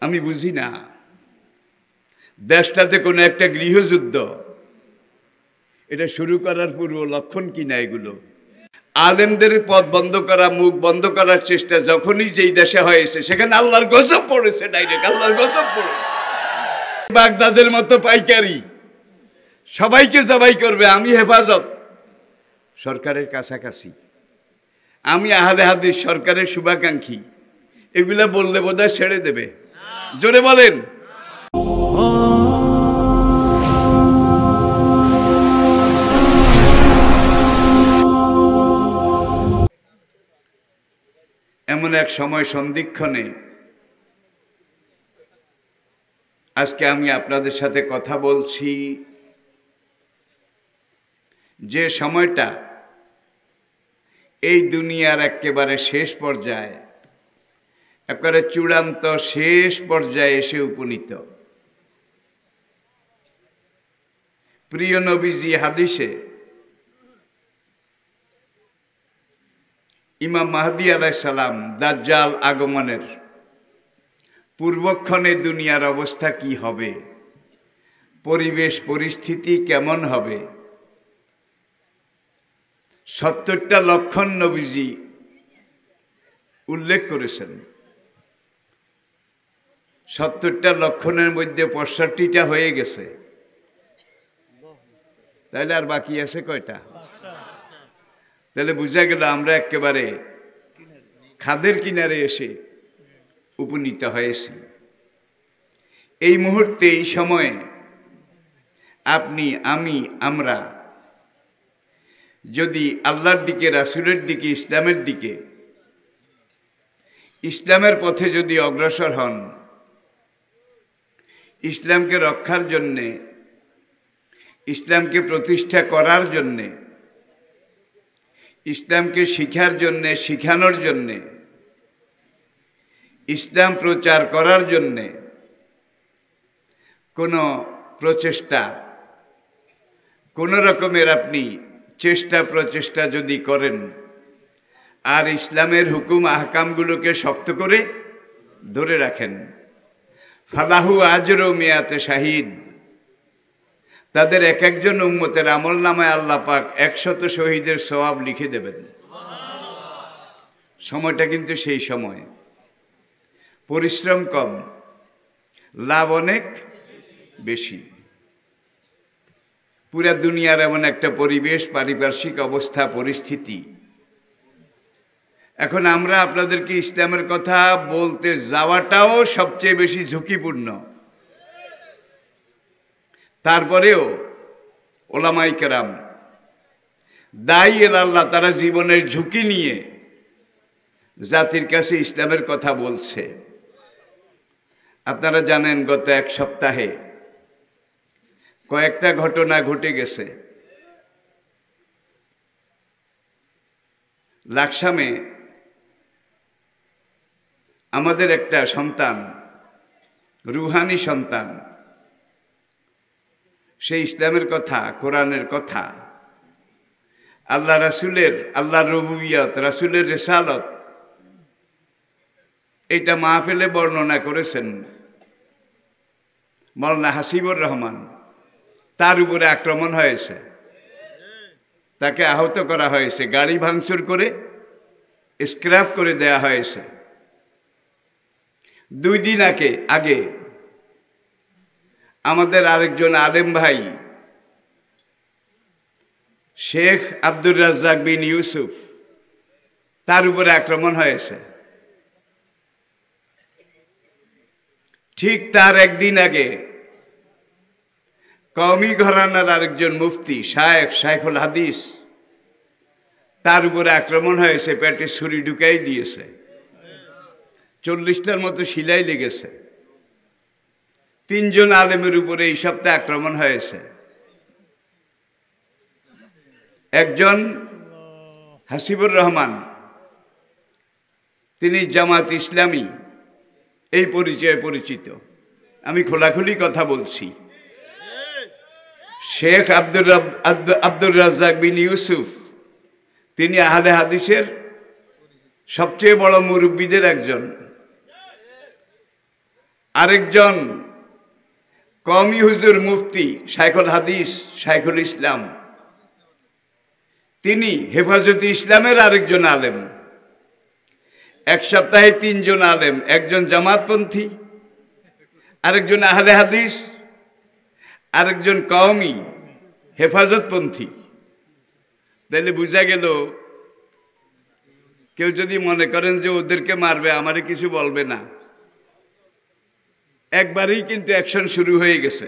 আমি বুঝি না দেশটাতে কোনো একটা গৃহযুদ্ধ এটা শুরু করার পূর্ব লক্ষণ কিনা এগুলো আলেমদের পথ বন্ধ করা মুখ বন্ধ করার চেষ্টা যখনই যেই দেশে হয়েছে সেখানে আল্লাহর গজব পড়েছে ডাইরেক্ট আল্লাহর গজব পড়েছে বাগদাদের মতো পাইকারি সবাইকে জবাই করবে আমি হেফাজত সরকারের কাছাকাছি আমি আহলে হাদিস সরকারের শুভাকাঙ্ক্ষী এগুলা বললে বোধহয় ছেড়ে দেবে জোরে বলেন এমন এক সময় সন্ধিক্ষণে আজকে আমি আপনাদের সাথে কথা বলছি যে সময়টা এই দুনিয়ার একেবারে শেষ পর্যায়ে একেবারে চূড়ান্ত শেষ পর্যায়ে এসে উপনীত প্রিয় নবীজি হাদিসে ইমাম মাহদী আলাইহিস সালাম দাজ্জাল আগমনের পূর্বক্ষণে দুনিয়ার অবস্থা কি হবে পরিবেশ পরিস্থিতি কেমন হবে ৭০টা লক্ষণ নবীজি উল্লেখ করেছেন ৭০টা লক্ষণের মধ্যে ৬৫টা হয়ে গেছে তাহলে আর বাকি আছে কয়টা তাহলে বোঝা গেল আমরা একেবারে খাদের কিনারে এসে উপনীত হয়েছি এই মুহূর্তে এই সময়ে আপনি আমি আমরা যদি আল্লাহর দিকে রাসূলের দিকে ইসলামের দিকে ইসলামের পথে যদি অগ্রসর হন ইসলামকে রক্ষার জন্যে ইসলামকে প্রতিষ্ঠা করার জন্যে ইসলামকে শিখার জন্যে শিখানোর জন্যে ইসলাম প্রচার করার জন্যে কোনো প্রচেষ্টা কোনো রকমের আপনি চেষ্টা প্রচেষ্টা যদি করেন আর ইসলামের হুকুম আহকামগুলোকে শক্ত করে ধরে রাখেন ফালাহু আজরু মিয়াতে শাহিদ তাদের এক একজন উম্মতের আমলনামায় আল্লাহ পাক ১০০ শহীদের সওয়াব লিখে দেবেন সময়টা কিন্তু সেই সময় পরিশ্রম কম লাভ অনেক বেশি পুরা দুনিয়ার এমন একটা পরিবেশ পারিপার্শ্বিক অবস্থা পরিস্থিতি এখন আমরা আপনাদেরকে ইসলামের কথা বলতে যাওয়াটাও সবচেয়ে বেশি ঝুঁকিপূর্ণ তারপরেও ওলামায়ে কেরাম দায়ী আল্লাহ তারা জীবনের ঝুঁকি নিয়ে জাতির কাছে ইসলামের কথা বলছে আপনারা জানেন গত এক সপ্তাহে কয়েকটা ঘটনা ঘটে গেছে লাকসামে আমাদের একটা সন্তান রুহানি সন্তান সেই ইসলামের কথা কোরআনের কথা আল্লাহ রাসূলের আল্লাহর রুবুবিয়ত রাসূলের রিসালত এটা মাহফিলে বর্ণনা করেছেন মাওলানা হাসিবুর রহমান তার উপরে আক্রমণ হয়েছে তাকে আহত করা হয়েছে গাড়ি ভাঙচুর করে স্ক্র্যাপ করে দেয়া হয়েছে 2 দিন আগে আমাদের আরেকজন আলেম ভাই শেখ আব্দুর রাজ্জাক বিন ইউসুফ তার উপরে আক্রমণ হয়েছে ঠিক তার একদিন আগে কওমি ঘরানার আরেকজন মুফতি শাইখুল হাদিস তার উপরে আক্রমণ হয়েছে পেটে ছুরি ঢুকাই দিয়েছে 40টার মতো সিলাই লেগেছে 3 জন আলেমের উপরে এই সপ্তাহে আক্রমণ হয়েছে একজন হাসিবুর রহমান তিনি জামাত ইসলামী এই পরিচয়ে পরিচিত আমি খোলাখুলি কথা বলছি শেখ আব্দুর রাজ্জাক বিন ইউসুফ তিনি আহলে হাদিসের সবচেয়ে বড় মুরব্বীদের একজন আরেকজন কওমি হুজুর মুফতি শাইখুল হাদিস শাইখুল ইসলাম, তিনি হেফাজতে ইসলামের আরেকজন আলেম। এক সপ্তাহে 3 জন আলেম, একজন জামাতপন্থী, আরেকজন আহলে হাদিস, আরেকজন কওমি হেফাজতপন্থী। তাহলে বোঝা গেল কেউ যদি মনে করেন যে ওদেরকে মারবে, আমারে কিছু বলবে না, একবারই কিন্তু অ্যাকশন শুরু হয়ে গেছে।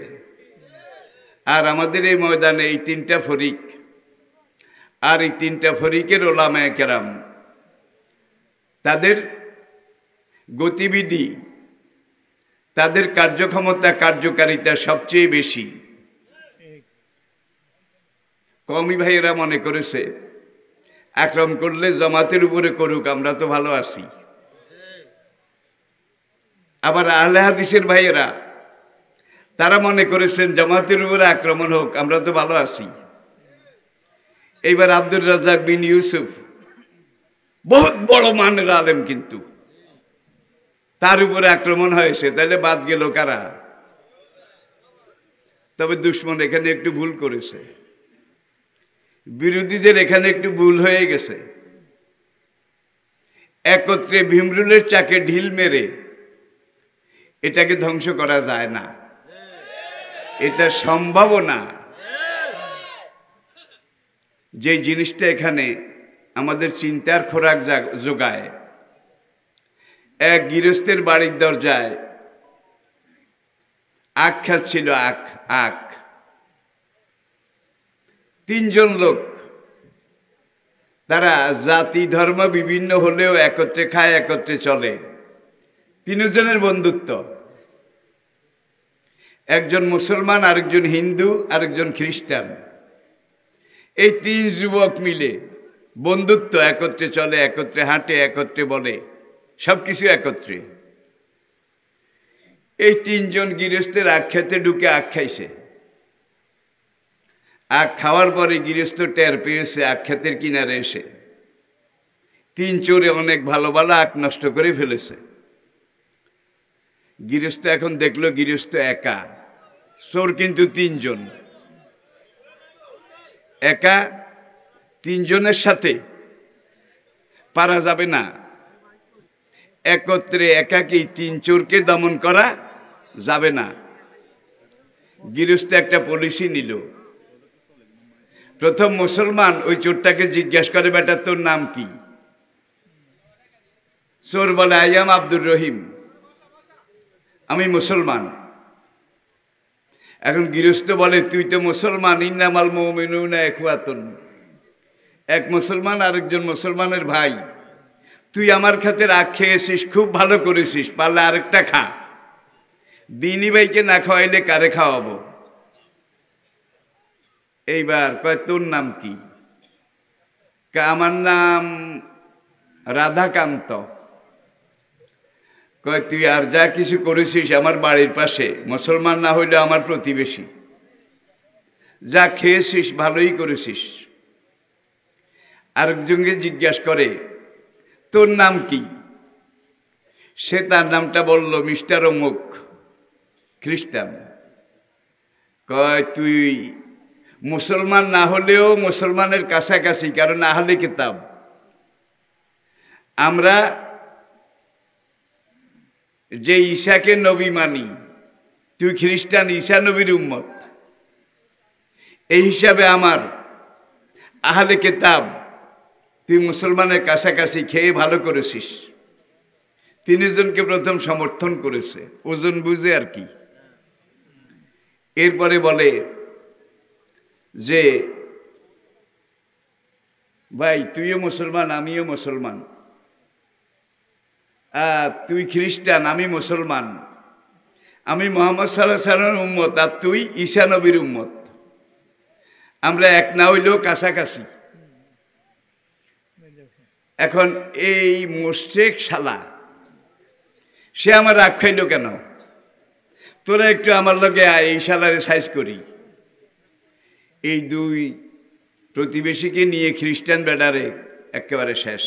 আর আমাদের এই ময়দানে এই 3টা ফরিক, আর এই 3টা ফরিকের ওলামায়ে কেরাম, তাদের গতিবিধি, তাদের কার্যক্ষমতা, কার্যকারিতা সবচেয়ে বেশি। কওমি ভাইয়েরা মনে করেছে আক্রমণ করলে জামাতের উপরে করুক, আমরা তো ভালো আছি। আবার আহলে হাদিসের ভাইয়েরা তারা মনে করেছেন জামাতের উপরে আক্রমণ হোক, আমরা তো ভালো আছি। এইবার আব্দুর রাজ্জাক বিন ইউসুফ বহুত বড় মানের আলেম, কিন্তু তার উপরে আক্রমণ হয়েছে, তাহলে বাদ গেল কারা? তবে দুশমন এখানে একটু ভুল করেছে, বিরোধীদের এখানে একটু ভুল হয়ে গেছে। একত্রে ভীমরুলের চাকে ঢিল মেরে এটাকে ধ্বংস করা যায় না, এটা সম্ভব না। যে জিনিসটা এখানে আমাদের চিন্তার খোরাক যোগায়, এক গৃহস্থের বাড়ির দরজায় আখ খাচ্ছিল, আখ 3 জন লোক, তারা জাতি ধর্ম বিভিন্ন হলেও একত্রে খায়, একত্রে চলে। 3 জনের বন্ধুত্ব, একজন মুসলমান, আরেকজন হিন্দু, আরেকজন খ্রিস্টান। এই 3 যুবক মিলে বন্ধুত্ব, একত্রে চলে, একত্রে হাঁটে, একত্রে বলে, সবকিছু একত্রে। এই 3 জন গৃহস্থের আখ খেতে ঢুকে আখ খাইছে। আখ খাওয়ার পরে গৃহস্থ টের পেয়েছে আখ ক্ষেতের কিনারে এসে 3 চোরে অনেক ভালো ভালো আখ নষ্ট করে ফেলেছে। গৃহস্থ এখন দেখলো গৃহস্থ একা, চোর কিন্তু 3 জন, একা 3 জনের সাথে পারা যাবে না। একত্রে একাকী 3 চোরকে দমন করা যাবে না। গৃহস্থ একটা পলিসি নিল। প্রথম মুসলমান ওই চোরটাকে জিজ্ঞাসা করে, বেটা তোর নাম কি? চোর বলে, আই এম আব্দুর রহিম, আমি মুসলমান। এখন গৃহস্থ বলে, তুই তো মুসলমান, ইন্নামাল মুমিনুনা ইখওয়াতুন, এক মুসলমান আরেকজন মুসলমানের ভাই। তুই আমার খাতের আখ খেয়েছিস, খুব ভালো করেছিস, পারলে আরেকটা খা। দিনী ভাইকে না খাওয়াইলে কারে খাওয়াবো? এইবার কয়, তোর নাম কি? আমার নাম রাধাকান্ত। কয়, তুই আর যা কিছু করেছিস আমার বাড়ির পাশে, মুসলমান না হইলে আমার প্রতিবেশী, যা খেয়েছিস ভালোই করেছিস। আরেকজনকে জিজ্ঞাসা করে, তোর নাম কি? সে তার নামটা বলল, মিস্টার অমুক, খ্রিস্টান। কয়, তুই মুসলমান না হলেও মুসলমানের কাছাকাছি, কারণ আহলে কিতাব। আমরা যে ঈসাকে নবী মানি, তুই খ্রিস্টান, ঈসা নবীর উম্মত। এই হিসাবে আমার আহলে কিতাব, তুই মুসলমানের কাছাকাছি, খেয়ে ভালো করেছিস। 3 জনকে প্রথম সমর্থন করেছে, ওজন বুঝে আর কি। এরপরে বলে যে, ভাই তুইও মুসলমান, আমিও মুসলমান, তুই খ্রিস্টান, আমি মুসলমান, আমি মুহাম্মদ সাল্লাল্লাহু আলাইহি ওয়াসাল্লামের উম্মত, আর তুই ঈসা নবীর উম্মত। আমরা এক না হইলেও কাছাকাছি। এখন এই মুশরিক শালা, সে আমার রাগ খাইল কেন? তোরা একটু আমার লগে আয়, এই শালারে সাইজ করি। এই 2 প্রতিবেশীকে নিয়ে খ্রিস্টান বেডারে একেবারে শেষ।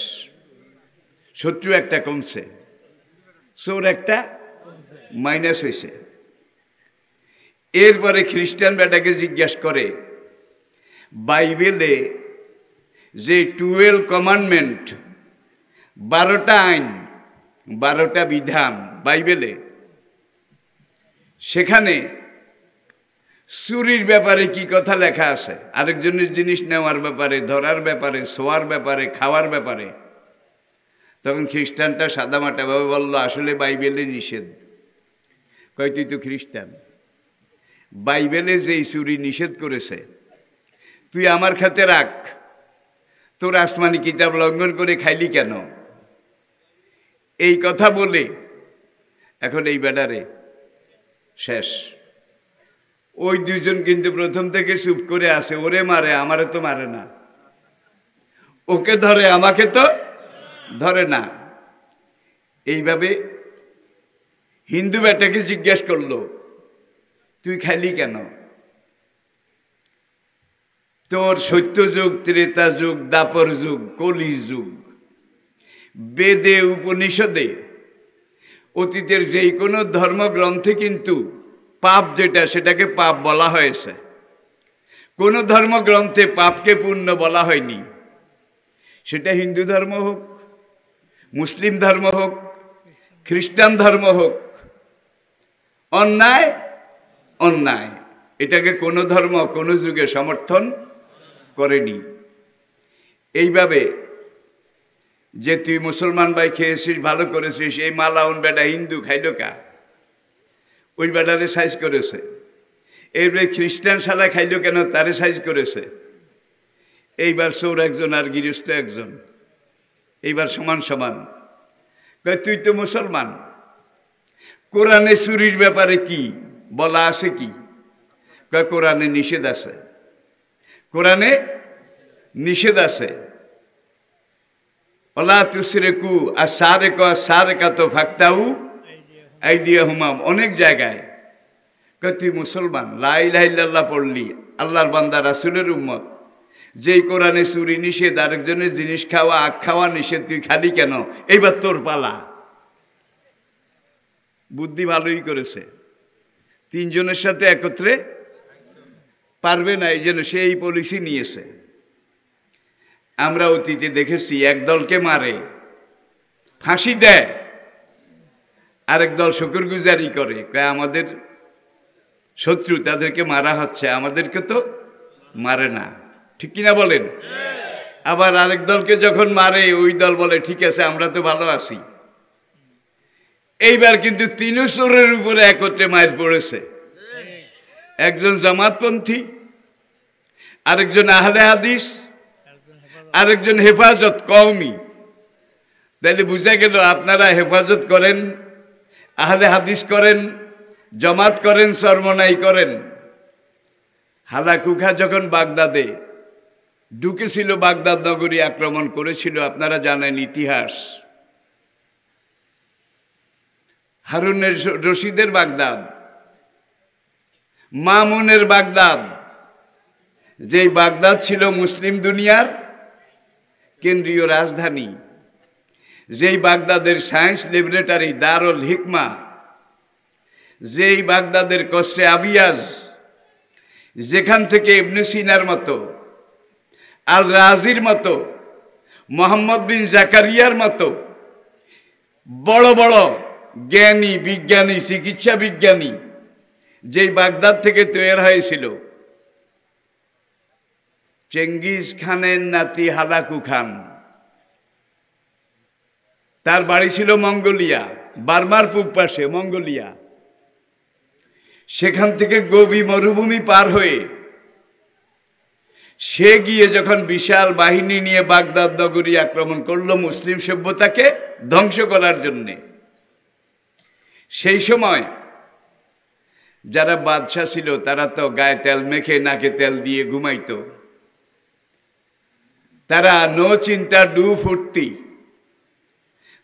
শত্রু একটা কমছে, চোর একটা মাইনাস হয়েছে। এরপরে খ্রিস্টান বেটাকে জিজ্ঞাসা করে বাইবেলে যে 12 কমান্ডমেন্ট, 12টা আইন, 12টা বিধান বাইবেলে, সেখানে চুরির ব্যাপারে কি কথা লেখা আছে, আরেকজনের জিনিস নেওয়ার ব্যাপারে, ধরার ব্যাপারে, শোয়ার ব্যাপারে, খাওয়ার ব্যাপারে। তখন খ্রিস্টানটা সাদামাটাভাবে বলল, আসলে বাইবেলে নিষেধ। কয় তুই তো খ্রিস্টান, বাইবেলে যেই চুরি নিষেধ করেছে তুই আমার খাতে রাখ, তোর আসমানি কিতাব লঙ্ঘন করে খাইলি কেন? এই কথা বলে এখন এই বেডারে শেষ। ওই দুজন কিন্তু প্রথম থেকে চুপ করে আসে, ওরে মারে, আমারে তো মারে না, ওকে ধরে, আমাকে তো ধরে না। এইভাবে হিন্দু বেটাকে জিজ্ঞেস করলো, তুই খাইলি কেন? তোর সত্য যুগ, ত্রেতা যুগ, দাপর যুগ, কলি যুগ, বেদে উপনিষদে অতীতের যেই কোনো ধর্মগ্রন্থে কিন্তু পাপ যেটা, সেটাকে পাপ বলা হয়েছে। কোনো ধর্মগ্রন্থে পাপকে পুণ্য বলা হয়নি। সেটা হিন্দু ধর্ম হোক, মুসলিম ধর্ম হোক, খ্রিস্টান ধর্ম হোক, অন্যায় অন্যায়, এটাকে কোনো ধর্ম কোনো যুগে সমর্থন করেনি। এইভাবে যে তুই মুসলমান ভাই খেয়েছিস, ভালো করেছিস, এই মালাউন বেটা হিন্দু খাইল কা, ওই বেটারে সাইজ করেছে। এইবারে খ্রিস্টান শালা খাইল কেন, তারে সাইজ করেছে। এইবার চোর একজন আর গৃহস্থ একজন, এইবার সমান সমান। তুই তো মুসলমান, কোরআনে চুরির ব্যাপারে কি বলা আছে? কি কোরআনে নিষেধ আছে, কোরআনে নিষেধ আছে। ওলা তুসরিকু আস-সারিকু আস-সারিকাতু ফাকতাউ আইদিয়াহুমা, অনেক জায়গায়। তুই মুসলমান, লা ইলাহা ইল্লাল্লাহ পড়লি, আল্লাহর বান্দা, রাসূলের উম্মত, যেই কোরআনে চুরি নিষেধ, আরেকজনের জিনিস খাওয়া, আখ খাওয়া নিষেধ, তুই খালি কেন? এইবার তোর পালা। বুদ্ধি ভালোই করেছে, তিনজনের সাথে একত্রে পারবে না, এই জন্য সে এই পলিসি নিয়েছে। আমরা অতীতে দেখেছি, একদলকে মারে, ফাঁসি দেয়, আরেক দল শুকরগুজারি করে, আমাদের শত্রু, তাদেরকে মারা হচ্ছে, আমাদেরকে তো মারে না। ঠিক কিনা বলেন? আবার আরেক দলকে যখন মারে, ওই দল বলে ঠিক আছে, আমরা তো ভালো আছি। এইবার কিন্তু তিনু চোরের উপরে একত্রে মায়ের পড়েছে। একজন জামাতপন্থী, আরেকজন আহলে হাদিস, আরেকজন হেফাজত কওমি। তাইলে বুঝা গেল, আপনারা হেফাজত করেন, আহলে হাদিস করেন, জামাত করেন, চরমনাই করেন। হালাকুখা যখন বাগদাদে ঢুকেছিল, বাগদাদ নগরী আক্রমণ করেছিল, আপনারা জানেন ইতিহাস। হারুনের রশিদের বাগদাদ, মামুনের বাগদাদ, যেই বাগদাদ ছিল মুসলিম দুনিয়ার কেন্দ্রীয় রাজধানী, যেই বাগদাদের সায়েন্স ল্যাবরেটরি দারুল হিকমা, যেই বাগদাদের কসরে আবিয়াজ, যেখান থেকে ইবনে সিনার মতো, আল রাজির মতো, মোহাম্মদ বিন জাকারিয়ার মতো বড় বড় জ্ঞানী, বিজ্ঞানী, চিকিৎসা বিজ্ঞানী যেই বাগদাদ থেকে তৈরি হয়েছিল। চেঙ্গিজ খানের নাতি হালাকু খান, তার বাড়ি ছিল মঙ্গোলিয়া, বার্মার পূব পাশে মঙ্গোলিয়া। সেখান থেকে গোবি মরুভূমি পার হয়ে সে গিয়ে যখন বিশাল বাহিনী নিয়ে বাগদাদ নগরী আক্রমণ করলো মুসলিম সভ্যতাকে ধ্বংস করার জন্যে, সেই সময় যারা বাদশা ছিল তারা তো গায়ে তেল মেখে, নাকে তেল দিয়ে ঘুমাইতো। তারা নো চিন্তা, ডু ফুর্তি,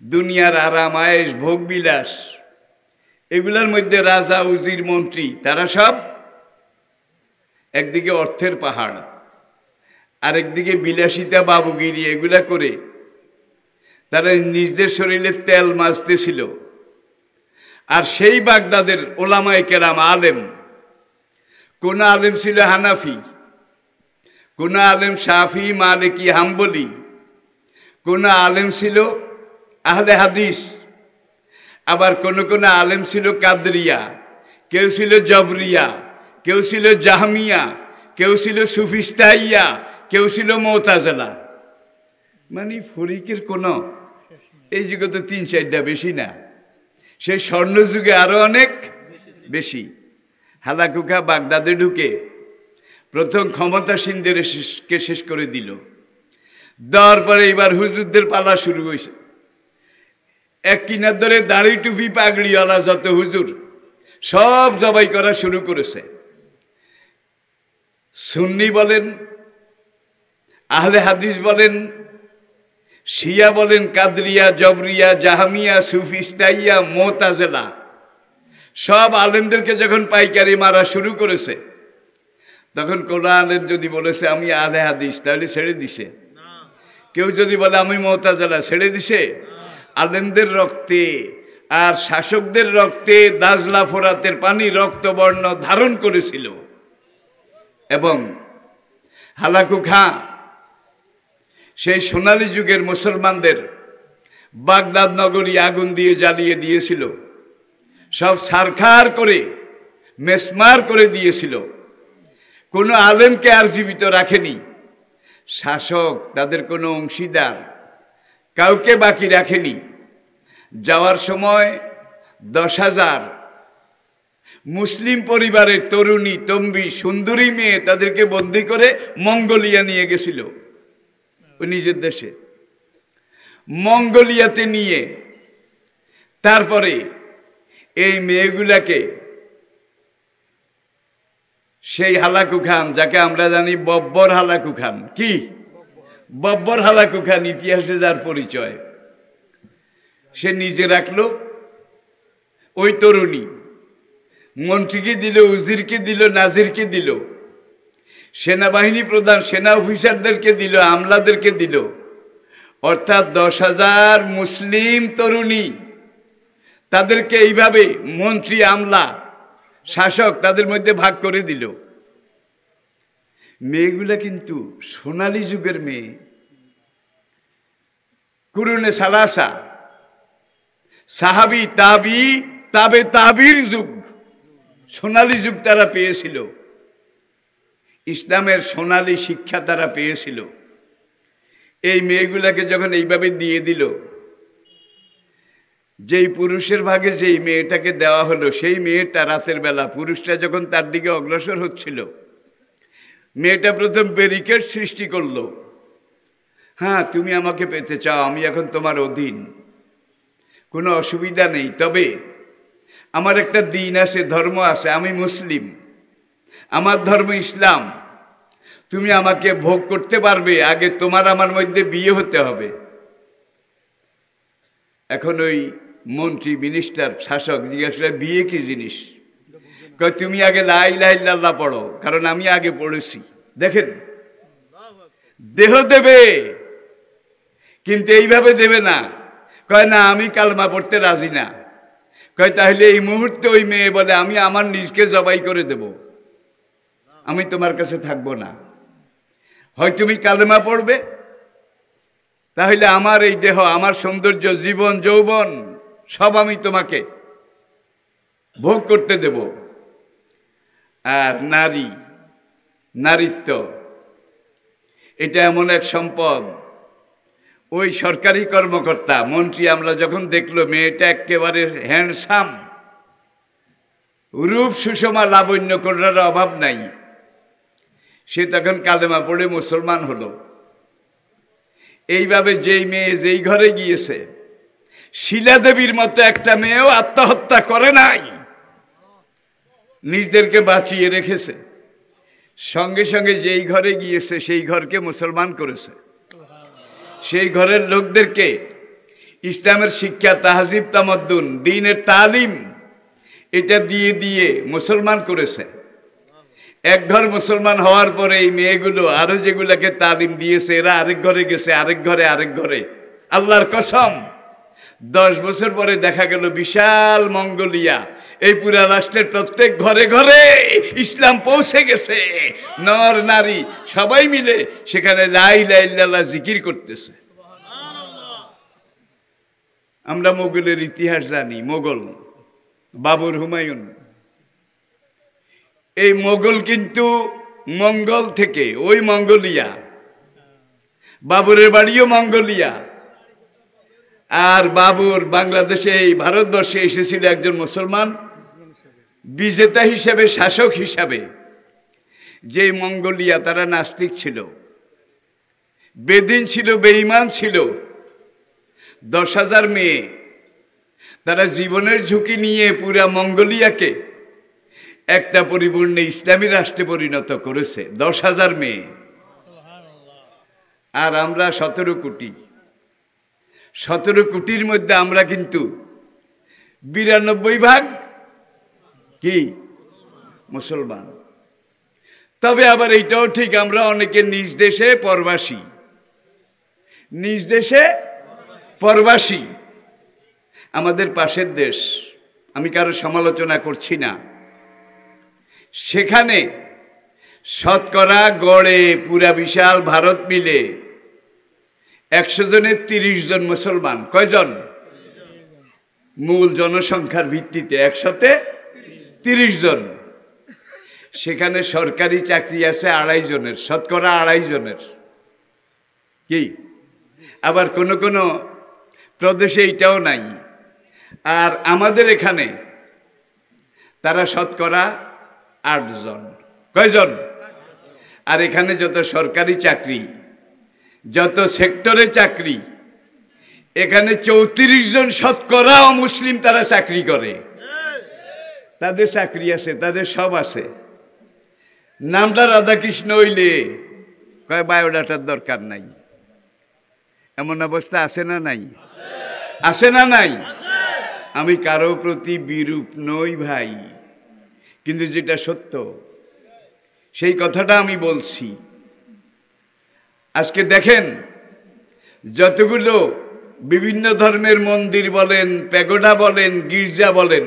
দুনিয়ার আরাম আয়েশ, ভোগ বিলাস, এগুলোর মধ্যে রাজা, উজির, মন্ত্রী, তারা সব একদিকে অর্থের পাহাড়, আরেকদিকে বিলাসিতা, বাবুগিরি, এগুলা করে তারা নিজেদের শরীরে তেল মাজতেছিল। আর সেই বাগদাদের ওলামায়ে কেরাম আলেম, কোন আলেম ছিল হানাফি, কোন আলেম শাফি মালিকি হাম্বলি, কোন আলেম ছিল আহলে হাদিস, আবার কোন কোন আলেম ছিল কাদরিয়া, কেউ ছিল জবরিয়া, কেউ ছিল জাহমিয়া, কেউ ছিল সুফিস্তাইয়া, কেউ ছিল মুতাজিলা। মানে ফরিকের কোন এই যুগে তো ৩-৪টা, বেশি না। সেই স্বর্ণ যুগে আরো অনেক বেশি। হালাকু খাঁ বাগদাদে ঢুকে প্রথম ক্ষমতাসীনদেরকে শেষ করে দিল। দেওয়ার পরে এবার হুজুরদের পালা শুরু হয়েছে। এক কিনার ধরে দাড়ি টুপি পাগড়িওয়ালা যত হুজুর সব জবাই করা শুরু করেছে। সুন্নি বলেন, আহলে হাদিস বলেন, শিয়া বলেন, কাদরিয়া, জবরিয়া, জাহামিয়া, সুফিস্তাইয়া, মুতাজিলা, সব আলেমদেরকে যখন পাইকারি মারা শুরু করেছে, তখন কোন আলেম যদি বলেছে আমি আহলে হাদিস, তাহলে ছেড়ে দিছে। কেউ যদি বলে আমি মুতাজিলা, ছেড়ে দিছে। আলেমদের রক্তে আর শাসকদের রক্তে দাজলা ফোরাতের পানি রক্তবর্ণ ধারণ করেছিল। এবং হালাকু খাঁ সেই সোনালী যুগের মুসলমানদের বাগদাদ নগরী আগুন দিয়ে জ্বালিয়ে দিয়েছিল, সব ছারখার করে মেসমার করে দিয়েছিল। কোনো আলেমকে আর জীবিত রাখেনি। শাসক তাদের কোনো অংশীদার কাউকে বাকি রাখেনি। যাওয়ার সময় 10,000 মুসলিম পরিবারের তরুণী, তম্বি, সুন্দরী মেয়ে তাদেরকে বন্দী করে মঙ্গোলিয়া নিয়ে গেছিল। ও নিজের দেশে মঙ্গোলিয়াতে নিয়ে তারপরে এই মেয়েগুলাকে সেই হালাকু খান, যাকে আমরা জানি বব্বর হালাকু খান, কি বব্বর হালাকু খান, ইতিহাসে যার পরিচয়, সে নিজে রাখলো। ওই তরুণী মন্ত্রীকে দিল, উজিরকে দিল, নাজিরকে দিল, সেনাবাহিনী প্রধান, সেনা অফিসারদেরকে দিল, আমলাদেরকে দিল। অর্থাৎ 10,000 মুসলিম তরুণী, তাদেরকে এইভাবে মন্ত্রী, আমলা, শাসক তাদের মধ্যে ভাগ করে দিল। মেয়েগুলা কিন্তু সোনালী যুগের মেয়ে, কুরুনে সালাসা, সাহাবি, তাবি, তাবে তাবির যুগ, সোনালী যুগ তারা পেয়েছিল। ইসলামের সোনালী শিক্ষা তারা পেয়েছিল। এই মেয়েগুলাকে যখন এইভাবে দিয়ে দিল, যেই পুরুষের ভাগে যেই মেয়েটাকে দেওয়া হলো, সেই মেয়েটা রাতের বেলা পুরুষটা যখন তার দিকে অগ্রসর হচ্ছিল, মেয়েটা প্রথম ব্যারিকেড সৃষ্টি করলো। হ্যাঁ, তুমি আমাকে পেতে চাও, আমি এখন তোমার অধীন, কোনো অসুবিধা নেই, তবে আমার একটা দিন আছে, ধর্ম আছে, আমি মুসলিম, আমার ধর্ম ইসলাম, তুমি আমাকে ভোগ করতে পারবে, আগে তোমার আমার মধ্যে বিয়ে হতে হবে। এখন ওই মন্ত্রী, মিনিস্টার, শাসক জিজ্ঞাসা, বিয়ে কি জিনিস? কয় তুমি আগে লা ইলাহা ইল্লাল্লাহ পড়ো, কারণ আমি আগে পড়েছি। দেখেন, দেহ দেবে কিন্তু এইভাবে দেবে না। কয় না, আমি কালমা পড়তে রাজি না। কয় তাহলে এই মুহূর্তে ওই মেয়ে বলে আমি আমার নিজকে জবাই করে দেব, আমি তোমার কাছে থাকবো না। হয় তুমি কালেমা পড়বে, তাহলে আমার এই দেহ, আমার সৌন্দর্য, জীবন, যৌবন সব আমি তোমাকে ভোগ করতে দেব। আর নারী, নারীত্ব এটা এমন এক সম্পদ। ওই সরকারি কর্মকর্তা, মন্ত্রী, আমরা যখন দেখলো মেয়েটা একেবারে হ্যান্ডসাম, রূপ সুষমা, লাবণ্য করার অভাব নাই, সে তখন কালেমা পড়ে মুসলমান হলো। এইভাবে যেই মেয়ে যেই ঘরে গিয়েছে, শিলাদেবীর মতো একটা মেয়েও আত্মহত্যা করে নাই, নিজেদেরকে বাঁচিয়ে রেখেছে। সঙ্গে সঙ্গে যেই ঘরে গিয়েছে সেই ঘরকে মুসলমান করেছে। সেই ঘরের লোকদেরকে ইসলামের শিক্ষা, তাহজিব, তামাদ্দুন, দ্বীনের তালিম এটা দিয়ে দিয়ে মুসলমান করেছে। এক ঘর মুসলমান হওয়ার পরে এই মেয়েগুলো আরো যেগুলাকে তালিম দিয়েছে, এরা আরেক ঘরে গেছে, আরেক ঘরে, আরেক ঘরে। আল্লাহর কসম, 10 বছর পরে দেখা গেল বিশাল মঙ্গোলিয়া, এই পুরা রাষ্ট্রের প্রত্যেক ঘরে ঘরে ইসলাম পৌঁছে গেছে। নর নারী সবাই মিলে সেখানে লা ইলাহা ইল্লাল্লাহ জিকির করতেছে। আমরা মোগলের ইতিহাস জানি, মোগল বাবর হুমায়ুন। এই মোগল কিন্তু মঙ্গল থেকে, ওই মঙ্গোলিয়া, বাবরের বাড়িও মঙ্গোলিয়া। আর বাবর বাংলাদেশে, এই ভারতবর্ষে এসেছিল একজন মুসলমান বিজেতা হিসাবে, শাসক হিসাবে। যে মঙ্গোলিয়া তারা নাস্তিক ছিল, বেদিন ছিল, বেঈমান ছিল। 10,000 মেয়ে, তারা জীবনের ঝুঁকি নিয়ে পুরা মঙ্গোলিয়াকে একটা পরিপূর্ণ ইসলামী রাষ্ট্রে পরিণত করেছে। 10,000 মেয়ে। আর আমরা 17 কোটি। 17 কোটির মধ্যে আমরা কিন্তু 92% কি মুসলমান। তবে আবার এইটাও ঠিক, আমরা অনেকে নিজ দেশে পরবাসী, নিজ দেশে পরবাসী। আমাদের পাশের দেশ, আমি কারো সমালোচনা করছি না, সেখানে শতকরা গড়ে পুরা বিশাল ভারত মিলে 100 জনের 30 জন মুসলমান। কয়জন? মূল জনসংখ্যার ভিত্তিতে 100-তে 30 জন। সেখানে সরকারি চাকরি আছে 2.5 জনের, শতকরা 2.5 জনের। কি আবার কোন কোন প্রদেশে এইটাও নাই। আর আমাদের এখানে তারা শতকরা 8 জন। কয়জন? আর এখানে যত সরকারি চাকরি, যত সেক্টরে চাকরি, এখানে 34 জন শতকরা অমুসলিম তারা চাকরি করে। তাদের চাকরি আছে, তাদের সব আছে। নামটা রাধাকৃষ্ণ হইলে কয় বায়োডাটার দরকার নাই। এমন অবস্থা আছে না নাই? আছে না নাই? আমি কারো প্রতি বিরূপ নই ভাই, কিন্তু যেটা সত্য সেই কথাটা আমি বলছি। আজকে দেখেন, যতগুলো বিভিন্ন ধর্মের মন্দির বলেন, প্যাগোডা বলেন, গির্জা বলেন,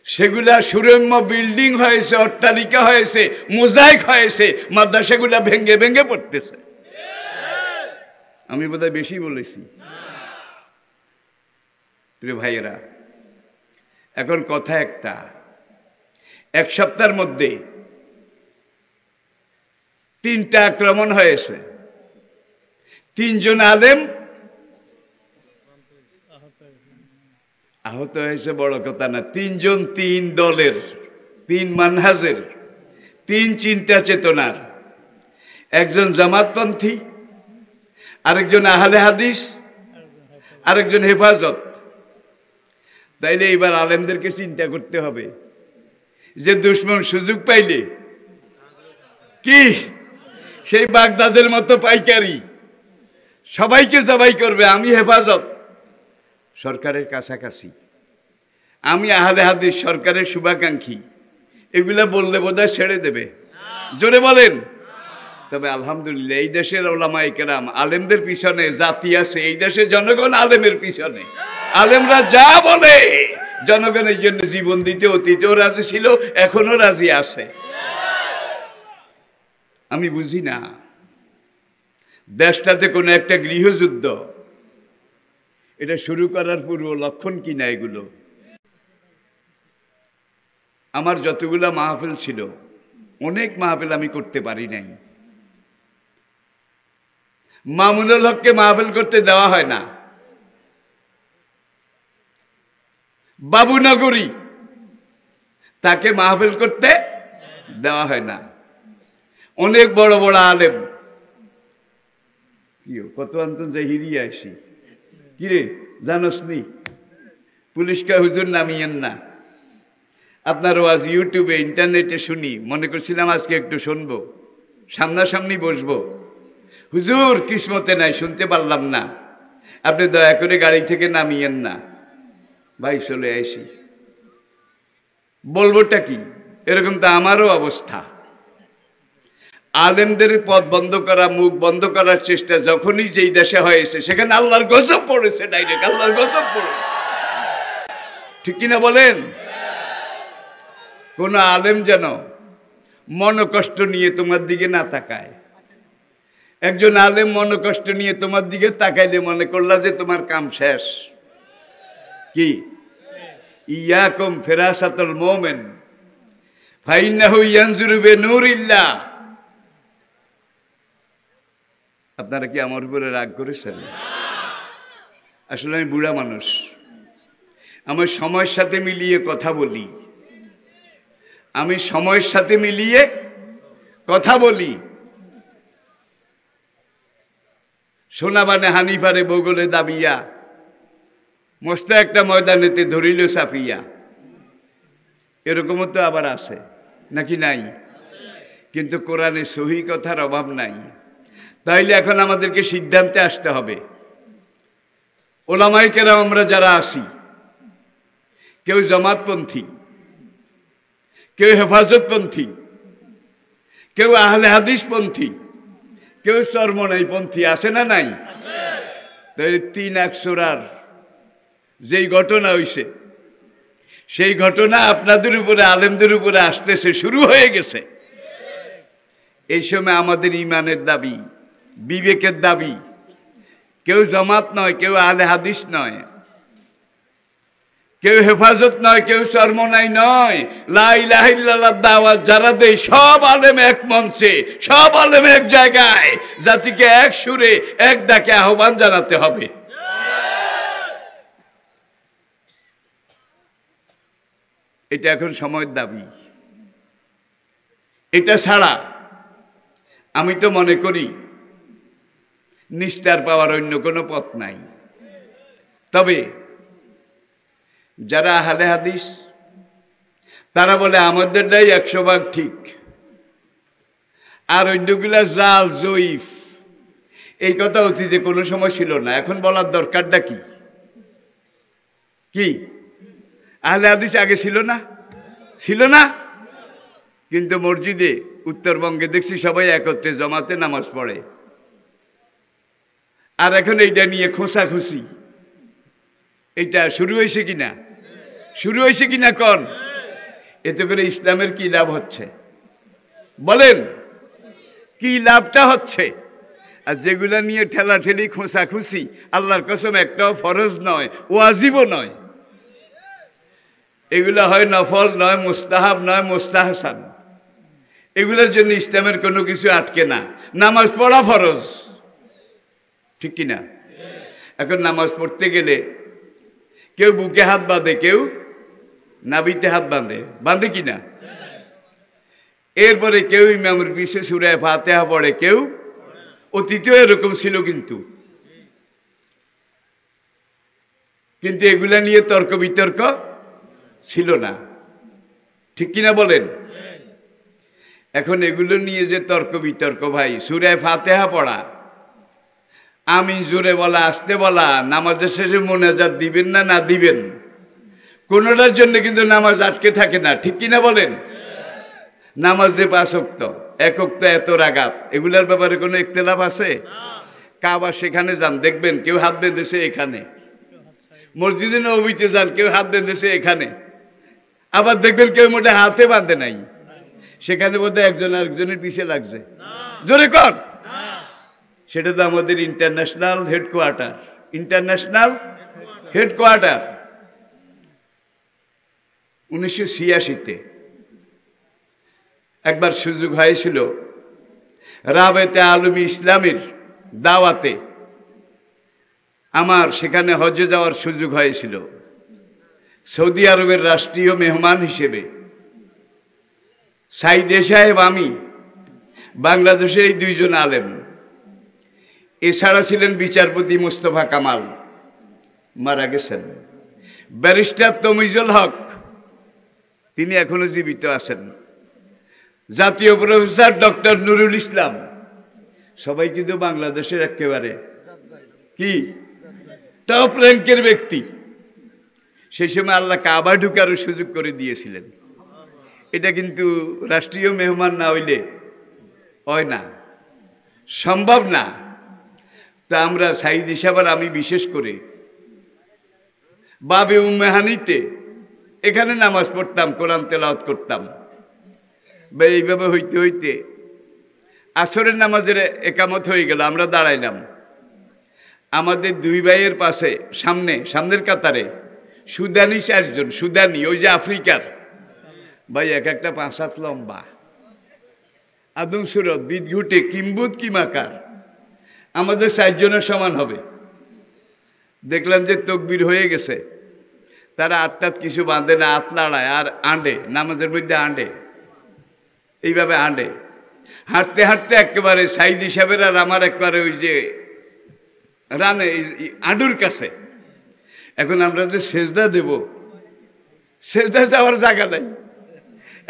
সেগুলা সুরম্য বিল্ডিং হয়েছে, অট্টালিকা হয়েছে, মোজাইক হয়েছে, মাদ্রাসাগুলা ভেঙ্গে ভেঙ্গে পড়তেছে। আমি বোধহয় বেশি বলেছি। প্রিয় ভাইয়েরা, এখন কথা একটা, 1 সপ্তাহের মধ্যে 3টা আক্রমণ হয়েছে। 3 জন আলেম আহত হয়েছে, বড় কথা না। 3 জন 3 দলের, 3 মানহাজের, 3 চিন্তা চেতনার। একজন জামাতপন্থী, আরেকজন আহলে হাদিস, আরেকজন হেফাজত। তাইলে এবার আলেমদেরকে চিন্তা করতে হবে যে দুশমন সুযোগ পাইলে কি সেই বাগদাদের মতো পাইকারি সবাইকে জবাই করবে। আমি হেফাজত, সরকারের কাছাকাছি, আমি আহলে হাদিস, সরকারের শুভাকাঙ্ক্ষী, এগুলা বললে বোধহয় ছেড়ে দেবে। জোরে বলেন। তবে আলহামদুলিল্লাহ এই দেশের ওলামায়ে কেরাম, আলেমদের পিছনে জাতি আছে। এই দেশের জনগণ আলেমের পিছনে। আলেমরা যা বলে জনগণের জন্য জীবন দিতে অতীতেও রাজি ছিল, এখনো রাজি আছে। আমি বুঝি না দেশটাতে কোনো একটা গৃহযুদ্ধ, এটা শুরু করার পূর্ব লক্ষণ কিনা এগুলো। আমার যতগুলা মাহফিল ছিল, অনেক মাহফিল আমি করতে পারি নাই। মামুনুল হককে মাহফিল করতে দেওয়া হয় না। বাবুনগরী, তাকে মাহফিল করতে দেওয়া হয় না। অনেক বড় বড় আলেম, কত আন্তন যে হিরিয়ে আসি, কিরে জানোস নি, পুলিশকে হুজুর নামিয়েন না। আপনার ওয়াজ ইউটিউবে, ইন্টারনেটে শুনি, মনে করছিলাম আজকে একটু শুনবো, সামনাসামনি বসবো। হুজুর কিসমতে নাই, শুনতে পারলাম না, আপনি দয়া করে গাড়ি থেকে নামিয়েন না। ভাই চলে আসি, বলবোটা কি? এরকম তো আমারও অবস্থা। আলেমদের পথ বন্ধ করা, মুখ বন্ধ করার চেষ্টা যখনই যেই দেশে হয়েছে সেখানে আল্লাহর গজব পড়েছে, ডাইরেক্ট আল্লাহর গজব পড়েছে। ঠিক কিনা বলেন? কোন আলেম যেন মনোকষ্ট নিয়ে তোমার দিকে না তাকায়। একজন আলেম মনোকষ্ট নিয়ে তোমার দিকে তাকাইলে মনে করলা যে তোমার কাম শেষ। কি? ইয়াকুম ফিরাসাতুল মুমিন ফাইন্নাহু ইয়ানজুরু বিনূরিল্লাহ। আপনারা কি আমার উপরে রাগ করেছেন? আসলে আমি বুড়া মানুষ, আমার সময়ের সাথে মিলিয়ে কথা বলি, আমি সময়ের সাথে মিলিয়ে কথা বলি। সোনাবানে হানিফারে বগলে দাবিয়া মস্ত একটা ময়দানেতে ধরিল চাপিয়া, এরকমও তো আবার আছে নাকি নাই? কিন্তু কোরআনে সহি কথার অভাব নাই। তাইলে এখন আমাদেরকে সিদ্ধান্তে আসতে হবে। ওলামায়ে কেরাম আমরা যারা আছি, কেউ জামাতপন্থী, কেউ হেফাজতপন্থী, কেউ আহলে হাদিসপন্থী, কেউ চরমনাইপন্থী, আছে না নাই? তাই 3 আকসুরার যেই ঘটনা হইছে, সেই ঘটনা আপনাদের উপরে, আলেমদের উপরে আসতেছে, শুরু হয়ে গেছে। এই সময় আমাদের ইমানের দাবি, বিবেকের দাবি, কেউ জামাত নয়, কেউ আহলে হাদিস নয়, কেউ হেফাজত নয়, কেউ চরমনাই নয়, লা ইলাহা ইল্লাল্লাহ দাওয়াত যারা দেয় সব আলেম এক মঞ্চে, সব আলেম এক জায়গায়, জাতিকে এক সুরে এক ডাকে আহ্বান জানাতে হবে। এটা এখন সময়ের দাবি। এটা ছাড়া আমি তো মনে করি নিস্তার পাওয়ার অন্য কোনো পথ নাই। তবে যারা আহলে হাদিস তারা বলে আমাদেরটাই 100% ঠিক, আর অন্যগুলা জাল জয়ীফ। এই কথা অতীতে কোনো সময় ছিল না, এখন বলার দরকারটা কি? কি আহলে হাদিস আগে ছিল না? ছিল না? কিন্তু মসজিদে উত্তরবঙ্গে দেখছি সবাই একত্রে জমাতে নামাজ পড়ে, আর এখন এইটা নিয়ে খোঁচাখুচি। এইটা শুরু হয়েছে কিনা? শুরু হয়েছে কিনা কন? এতে করে ইসলামের কি লাভ হচ্ছে বলেন? কি লাভটা হচ্ছে? আর যেগুলা নিয়ে ঠেলাঠেলি খোঁচাখুচি, আল্লাহর কসম একটাও ফরজ নয়, ওয়াজিবও নয়। এগুলা হয় নফল নয়, মুস্তাহাব নয়, মুস্তাহসান। এগুলোর জন্য ইসলামের কোনো কিছু আটকে না। নামাজ পড়া ফরজ, ঠিক কিনা? এখন নামাজ পড়তে গেলে কেউ বুকে হাত বাঁধে, কেউ নাভিতে হাত বাঁধে, বাঁধে কিনা? এরপরে কেউ ইমামের পিছে সূরা ফাতিহা পড়ে, কেউ, অতীতেও এরকম ছিল। কিন্তু এগুলা নিয়ে তর্ক বিতর্ক ছিল না, ঠিক কিনা বলেন? এখন এগুলো নিয়ে যে তর্ক বিতর্ক, ভাই, সূরা ফাতিহা পড়া, আমি জোরে বলা, আসতে বলা, নামাজের শেষে মোনাজাত দিবেন না না দিবেন, কোনোটার জন্য কিন্তু নামাজ আটকে থাকে না, ঠিক কিনা বলেন? নামাজ যে 5 ওয়াক্ত, 1 ওয়াক্ত এত রাকাত, এগুলার ব্যাপারে কোনো ইখতিলাফ আছে? কাবা সেখানে যান, দেখবেন কেউ হাত বেঁধেছে এখানে। মসজিদে নববীতে যান, কেউ হাত বেঁধেছে এখানে। আবার দেখবেন কেউ মোটে হাতে বাঁধে নাই, সেখানে বোধহয় একজন আরেকজনের পিছিয়ে লাগছে। জোরে কর। সেটা তো আমাদের ইন্টারন্যাশনাল হেডকোয়ার্টার। ইন্টারন্যাশনাল হেডকোয়ার্টার 1986-তে একবার সুযোগ হয়েছিল রাবেতে আলমী ইসলামের দাওয়াতে, আমার সেখানে হজে যাওয়ার সুযোগ হয়েছিল। সৌদি আরবের রাষ্ট্রীয় মেহমান হিসেবে সাইদে সাহেব, আমি, বাংলাদেশের এই 2 জন আলেম, এছাড়া ছিলেন বিচারপতি মুস্তফা কামাল, মারা গেছেন, ব্যারিস্টার তমিজুল হক, তিনি এখনো জীবিত আছেন, জাতীয় প্রফেসর ডক্টর নুরুল ইসলাম, সবাই কিন্তু বাংলাদেশের একেবারে কি টপ র্যাঙ্কের ব্যক্তি। সেই সময় আল্লাহ কাবা ঢুকারও সুযোগ করে দিয়েছিলেন। এটা কিন্তু রাষ্ট্রীয় মেহমান না হইলে হয় না, সম্ভব না। তা আমরা সাইদ হিসাবে আমি বিশেষ করে বাবে উম্মেহানিতে এখানে নামাজ পড়তাম, কোরআন তেলাওয়াত করতাম। বা এইভাবে হইতে হইতে আসরের নামাজের একামত হয়ে গেল, আমরা দাঁড়াইলাম। আমাদের দুই ভাইয়ের পাশে সামনের কাতারে সুদানি 4 জন, সুদানি, ওই যে আফ্রিকার ভাই, এক একটা 5-7 লম্বা, আদম সুরত, বিদঘুটে, কিম্বুত কিমাকার, আমাদের 4 জনের সমান হবে। দেখলাম যে তকবির হয়ে গেছে, তারা আটটাত কিছু বাঁধে না, হাত নাড়ায় আর আঁডে, নামাজের মধ্যে আঁডে, এইভাবে আঁডে। হাঁটতে হাঁটতে একেবারে সাইদ হিসাবের আর আমার একবারে ওই যে রানে আঁডুর কাছে। এখন আমরা যে সেজদা দেব, সেজদা যাওয়ার জায়গা নাই,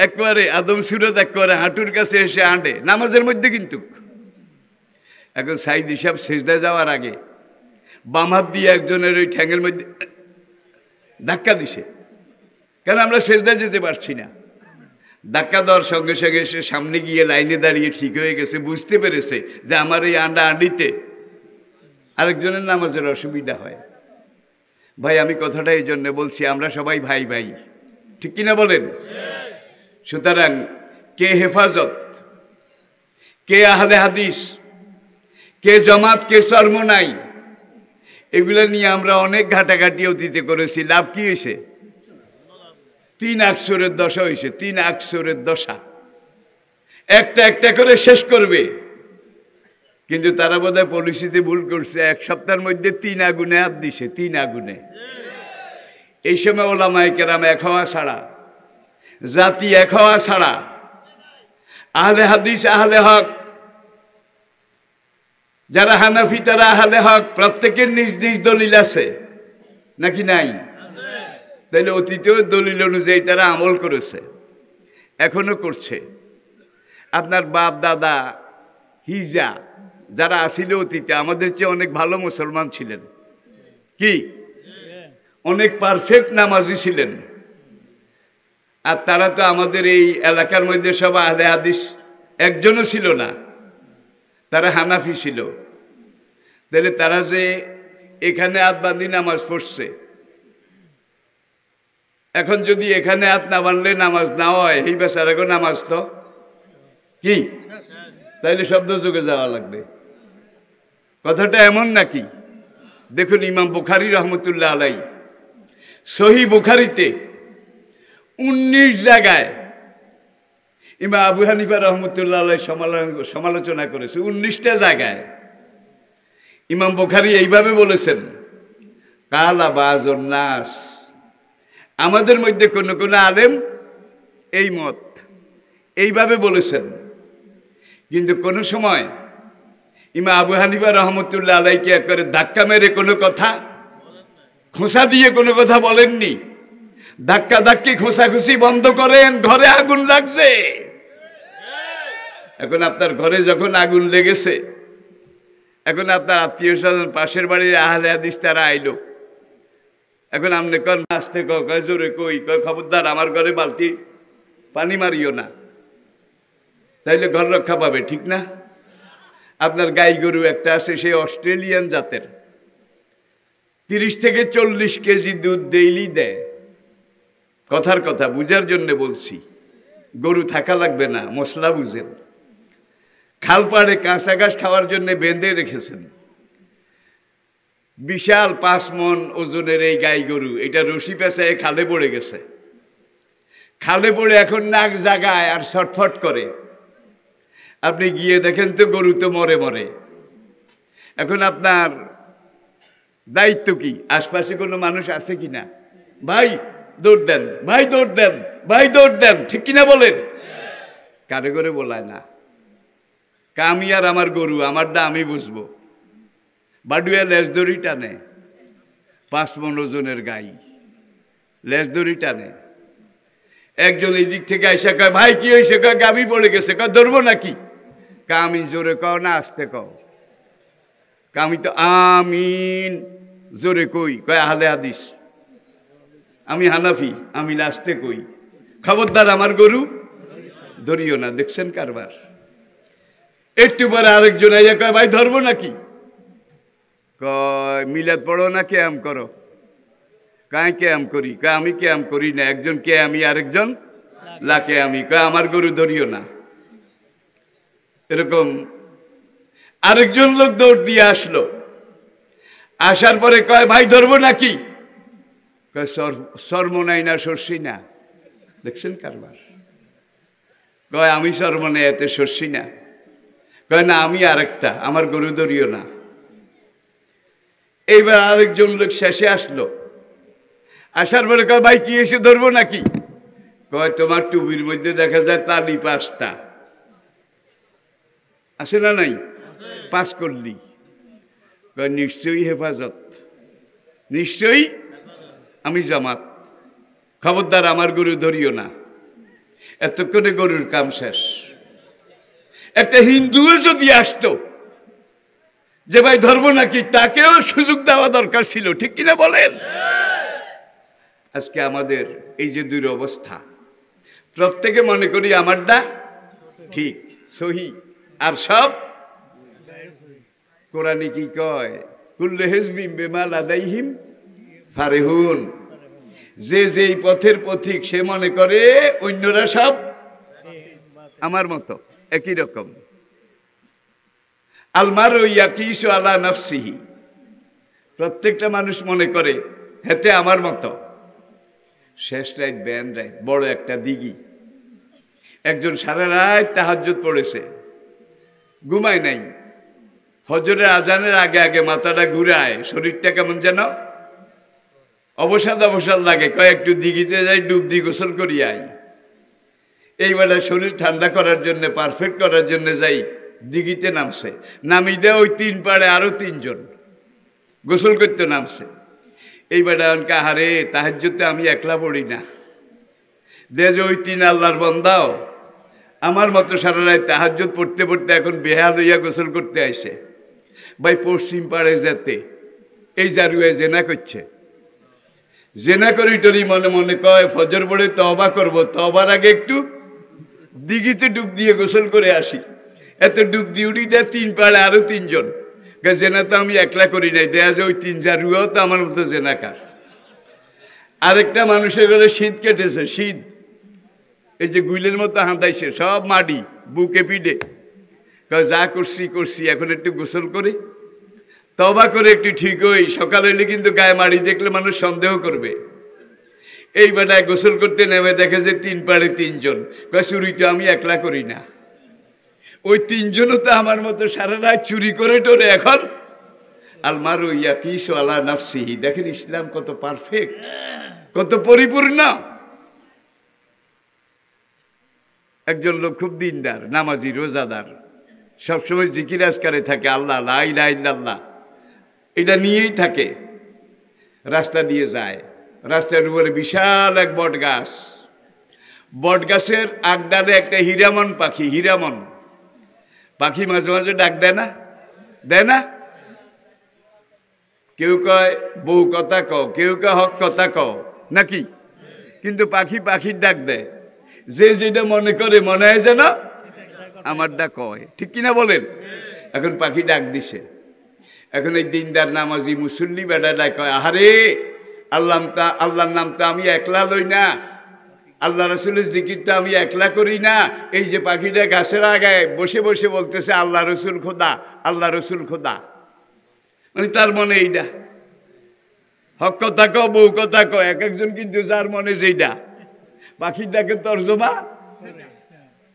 একবারে আদম সুরত একবারে হাঁটুর কাছে এসে আঁডে, নামাজের মধ্যে কিন্তু। এখন সাইদ হিসাব সেজদা যাওয়ার আগে বাম হাত দিয়ে একজনের ওই ঠ্যাঙের মধ্যে ধাক্কা দিছে, কারণ আমরা সেজদা যেতে পারছি না। ধাক্কা দেওয়ার সঙ্গে সঙ্গে এসে সামনে গিয়ে লাইনে দাঁড়িয়ে ঠিক হয়ে গেছে, বুঝতে পেরেছে যে আমার এই আন্ডা আন্ডিতে আরেকজনের নামাজের অসুবিধা হয়। ভাই, আমি কথাটা এই জন্য বলছি, আমরা সবাই ভাই ভাই, ঠিক কিনা বলেন? সুতরাং কে হেফাজত, কে আহলে হাদিস, কে জামাত, কে চরমনাই, এগুলো নিয়ে আমরা অনেক ঘাটাঘাটি অতীতে করেছি। লাভ কি হয়েছে? 3 আকসরের দশা হয়েছে, 3 আকসরের দশা। একটা একটা করে শেষ করবে, কিন্তু তারা বোধহয় পলিসিতে ভুল করছে। 1 সপ্তাহের মধ্যে 3 আগুনে হাত দিছে, 3 আগুনে। এই সময় ওলামায়ে কেরাম এক হওয়া ছাড়া, জাতি এক হওয়া ছাড়া, আহলে হাদিস, আহলে হক, যারা হানাফি তারা আহলে হক, প্রত্যেকের নিজ নিজ দলিল আছে নাকি নাই? তাইলে অতীতেও দলিল অনুযায়ী তারা আমল করেছে, এখনো করছে। আপনার বাপ দাদা হিজা যারা আসিল অতীতে, আমাদের চেয়ে অনেক ভালো মুসলমান ছিলেন, কি অনেক পারফেক্ট নামাজি ছিলেন। আর তারা তো আমাদের এই এলাকার মধ্যে সব আহলে হাদিস একজনও ছিল না, তারা হানাফি ছিল। তাহলে তারা যে এখানে হাত বাঁধি নামাজ পড়ছে, এখন যদি এখানে হাত না বাঁধলে নামাজ না হয়, এই বেচারাকে নামাজ তো কি, তাইলে শব্দ যুগে যাওয়া লাগবে। কথাটা এমন নাকি? দেখুন, ইমাম বুখারী রহমতুল্লাহ আলাই সহিহ বুখারীতে 19 জায়গায় ইমাম আবু হানিফা রহমতুল্লাহ আলাই সমালোচনা করেছে। 19টা জায়গায় ইমাম বুখারী এইভাবে বলেছেন, কালা বাযুন নাস, আমাদের মধ্যে কোন কোন আলেম এই মত এইভাবে বলেছেন। কিন্তু কোন সময় ইমাম আবু হানিফা রহমতুল্লাহ আলাইকে একবারে ধাক্কা মেরে কোনো কথা, খোঁচা দিয়ে কোনো কথা বলেননি। ধাক্কা ধাক্কি খোঁচাখুচি বন্ধ করেন, ঘরে আগুন লাগছে। এখন আপনার ঘরে যখন আগুন লেগেছে, এখন আপনার আত্মীয় স্বজন পাশের বাড়ির আহলে হাদিস তারা আইলো, এখন আপনি কন আসতে কয় জোরে কই, কয় খবরদার আমার ঘরে বালতি পানি মারিও না, তাইলে ঘর রক্ষা পাবে, ঠিক না? আপনার গাই গরু একটা আছে, সেই অস্ট্রেলিয়ান জাতের, 30 থেকে 40 কেজি দুধ ডেইলি দেয়। কথার কথা বুঝার জন্য বলছি, গরু থাকা লাগবে না, মশলা বুঝেন। খালপাড়ে কাঁচা ঘাস খাওয়ার জন্য বেঁধে রেখেছেন। বিশাল 5 মণ ওজনের এই গাই গরু, এটা রশি পেঁচায় খালে পড়ে গেছে। খালে পড়ে এখন নাক জাগায় আর ছটফট করে। আপনি গিয়ে দেখেন তো গরু তো মরে মরে। এখন আপনার দায়িত্ব কি? আশপাশে কোনো মানুষ আছে কিনা, ভাই দৌড় দেন, ভাই দৌড় দেন, ভাই দৌড় দেন, ঠিক কিনা বলেন? কারে করে বলায় না, আমি আর আমার গরু, আমারটা আমি বুঝবো। বাডুয়া লেজ দড়ি টানে, 5 মণ ওজনের গাই লেজ দড়ি টানে। একজন এই দিক থেকে আইসা কয়, ভাই কি হয়েছে? কয় গাবি পড়ে গেছে। কয় ধরবো নাকি? আমি জোরে কও না আস্তে কও? আমি তো আমিন জোরে কই। কয় আহলে হাদিস, আমি হানাফি, আমি লাস্টে কই। খবরদার আমার গরু ধরিও না। দেখছেন কারবার? একটু পরে আরেকজন আইয়া কয় ভাই ধরবো নাকি? কয় মিলাদ পড়ো না ক্যাম করো? কাই ক্যাম করি? কয় আমি ক্যাম করি না, একজন কে আমি আরেকজন লাকে আমি। কয় আমার গরু ধরিও না। এরকম আরেকজন লোক দৌড় দিয়ে আসলো, আসার পরে কয় ভাই ধরবো নাকি? কয় সর্বনাই না সর্ষি না। দেখছেন কারবার? কয় আমি সর্বনাই এতে সর্ষি না। কয় না আমি আরেকটা, আমার গরু ধরিও না। এইবার আরেকজন লোক শেষে আসলো, আসার পরে কয় ভাই কি এসে ধরবো নাকি? কয় তোমার টুপির মধ্যে দেখা যায় তালি 5টা আছে না নাই? 5 করলি। কয় নিশ্চয়ই হেফাজত, নিশ্চয়ই আমি জামাত, খবরদার আমার গরু ধরিও না। এতক্ষণে গরুর কাম শেষ। একটা হিন্দুও যদি আসতো যে ভাই ধরবো নাকি, তাকেও সুযোগ দেওয়া দরকার ছিল, ঠিক কিনা বলেন? আজকে আমাদের এই যে দুরবস্থা, প্রত্যেকে মনে করি আমারটা ঠিক সহি, আর সব কোরআনে কি কয়? কুল্লু হিজবিম বিমা লাদাইহিম ফারিহুন। যে যেই পথের পথিক সে মনে করে অন্যরা সব আমার মতো একই রকম। আলমারু ইয়াকিসু আলা নাফসিহি, প্রত্যেকটা মানুষ মনে করে হেতে আমার মতো। শেষ রাত ব্যান রাত, বড় একটা দিঘি, একজন সারা রাত তাহাজ্জুদ পড়েছে, ঘুমায় নাই। হজরের আজানের আগে আগে মাথাটা ঘুরায়, শরীরটা কেমন যেন অবসাদ অবসাদ লাগে। কয় একটু দিঘিতে যাই, ডুব দিয়ে গোসল করি আই। এইবেলা শরীর ঠান্ডা করার জন্য, পারফেক্ট করার জন্য যাই, দিঘিতে নামছে। নামি দেয় ওই 3 পাড়ে আরো 3 জন গোসল করতে নামছে। এইবেলা অনকা হারে তাহাজ্জুদে আমি একলা পড়ি না, দে যে ওই 3 আল্লাহর বান্দাও আমার মতো সারা রাত তাহাজ্জুদ পড়তে পড়তে এখন বেহাল হইয়া গোসল করতে আসে। ভাই পশ্চিম পাড়ে যেতে এই জারুয়ে জেনা করছে, জেনা করি টরি মনে মনে কয় ফজর পড়ে তওবা করব, তওবার আগে একটু দিঘিতে ডুব দিয়ে গোসল করে আসি। এত ডুব দিয়ে উঠি দেয় 3 পাড়ে আরো 3 জন। জেনা তো আমি একলা করি নাই, দেয়া যে ওই 3 জারুয়াও তো আমার মতো জেনাকার। আরেকটা মানুষের ঘরে শীত কেটেছে, শীত এই যে গুইলের মতো হাঁদাইছে, সব মাটি বুকে পিঠে। যা করছি করছি, এখন একটু গোসল করি, তওবা করে একটু ঠিক হই। সকাল হইলে কিন্তু গায়ে মাড়ি দেখলে মানুষ সন্দেহ করবে। এই বেটায় গোসল করতে নেমে দেখে যে 3 পাড়ে 3 জন। চুরি তো আমি একলা করি না, ওই 3 জনও তো আমার মতো সারা রাত চুরি করে টোরে। এখন আলমারু ইয়াকিসু আলা নাফসিহি। দেখেন ইসলাম কত পারফেক্ট, কত পরিপূর্ণ। একজন লোক খুব দিনদার, নামাজি, রোজাদার, সবসময় জিকির আজকারে থাকে, আল্লাহ লা ইলাহা ইল্লাল্লাহ এটা নিয়েই থাকে। রাস্তা দিয়ে যায়, রাস্তার উপরে বিশাল এক বট গাছ, বট গাছের আগডালে একটা হীরামন পাখি, হীরামন পাখি মাঝে মাঝে ডাক দেয় না, দেয় না? কেউ কয় বউ কথা কও, কেউ কয় হক কথা কও নাকি, কিন্তু পাখি পাখির ডাক দেয়। যে যেটা মনে করে মনে হয় যেন আমার ডাক কয়, ঠিক কিনা বলেন? এখন পাখি ডাক দিছে। এখন এই দিনদার নামাজি মুসল্লি বেড়ায় কয়, আহারে আল্লাহর নামটা আমি একলা লই না, আল্লাহ রসুলের জিকিরটা আমি একলা করি না। এই যে পাখিটা গাছের আগায় বসে বসে বলতেছে আল্লাহ রসুল খোদা, আল্লাহ রসুল খোদা, মানে তার মনে এইটা। হক কথা কও, বউ কথা কও, এক একজন কিন্তু যার মনে যেইটা, পাখির ডাকে তর্জমা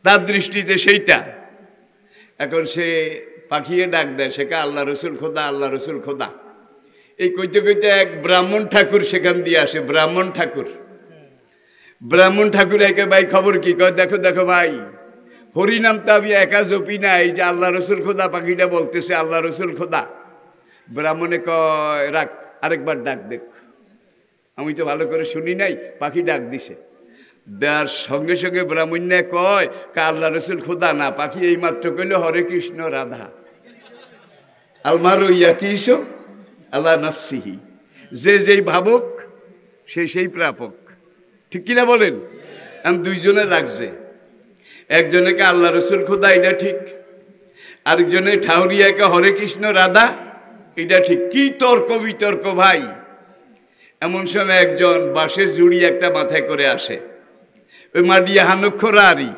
তার দৃষ্টিতে সেইটা। এখন সে পাখিয়ে ডাক দেয়, সে আল্লাহ রসুল খোদা, আল্লাহ রসুল খোদা। এই কইতে কইতে এক ব্রাহ্মণ ঠাকুর সেখান দিয়ে আসে। ব্রাহ্মণ ঠাকুর একে ভাই খবর কি? কয় দেখো দেখো ভাই, হরিনাম তো আমি একা জপি না, এই যে আল্লাহ রসুল খোদা পাখিটা বলতেছে আল্লাহ রসুল খোদা। ব্রাহ্মণে কয় রাখ, আরেকবার ডাক দেখ, আমি তো ভালো করে শুনি নাই। পাখি ডাক দিছে, দেওয়ার সঙ্গে সঙ্গে ব্রাহ্মণ্যে কয় আল্লাহ রসুল খোদা না, পাখি এই মাত্র কইল হরে কৃষ্ণ রাধা। আলমারু ইয়াকিসু আলা নাফসিহি, যে যেই ভাবক সে সেই প্রাপক, ঠিক কিনা বলেন? আমি 2 জনে লাগছে, একজনেকে আল্লাহ রসুল খোদা এটা ঠিক, আরেকজনে ঠাউরিয়াকে হরে কৃষ্ণ রাধা, এটা ঠিক। কি তর্ক বিতর্ক ভাই। এমন সময় একজন বাঁশের জুড়ি একটা মাথায় করে আসে, ওই মাডিয়া হানক্ষরা আরি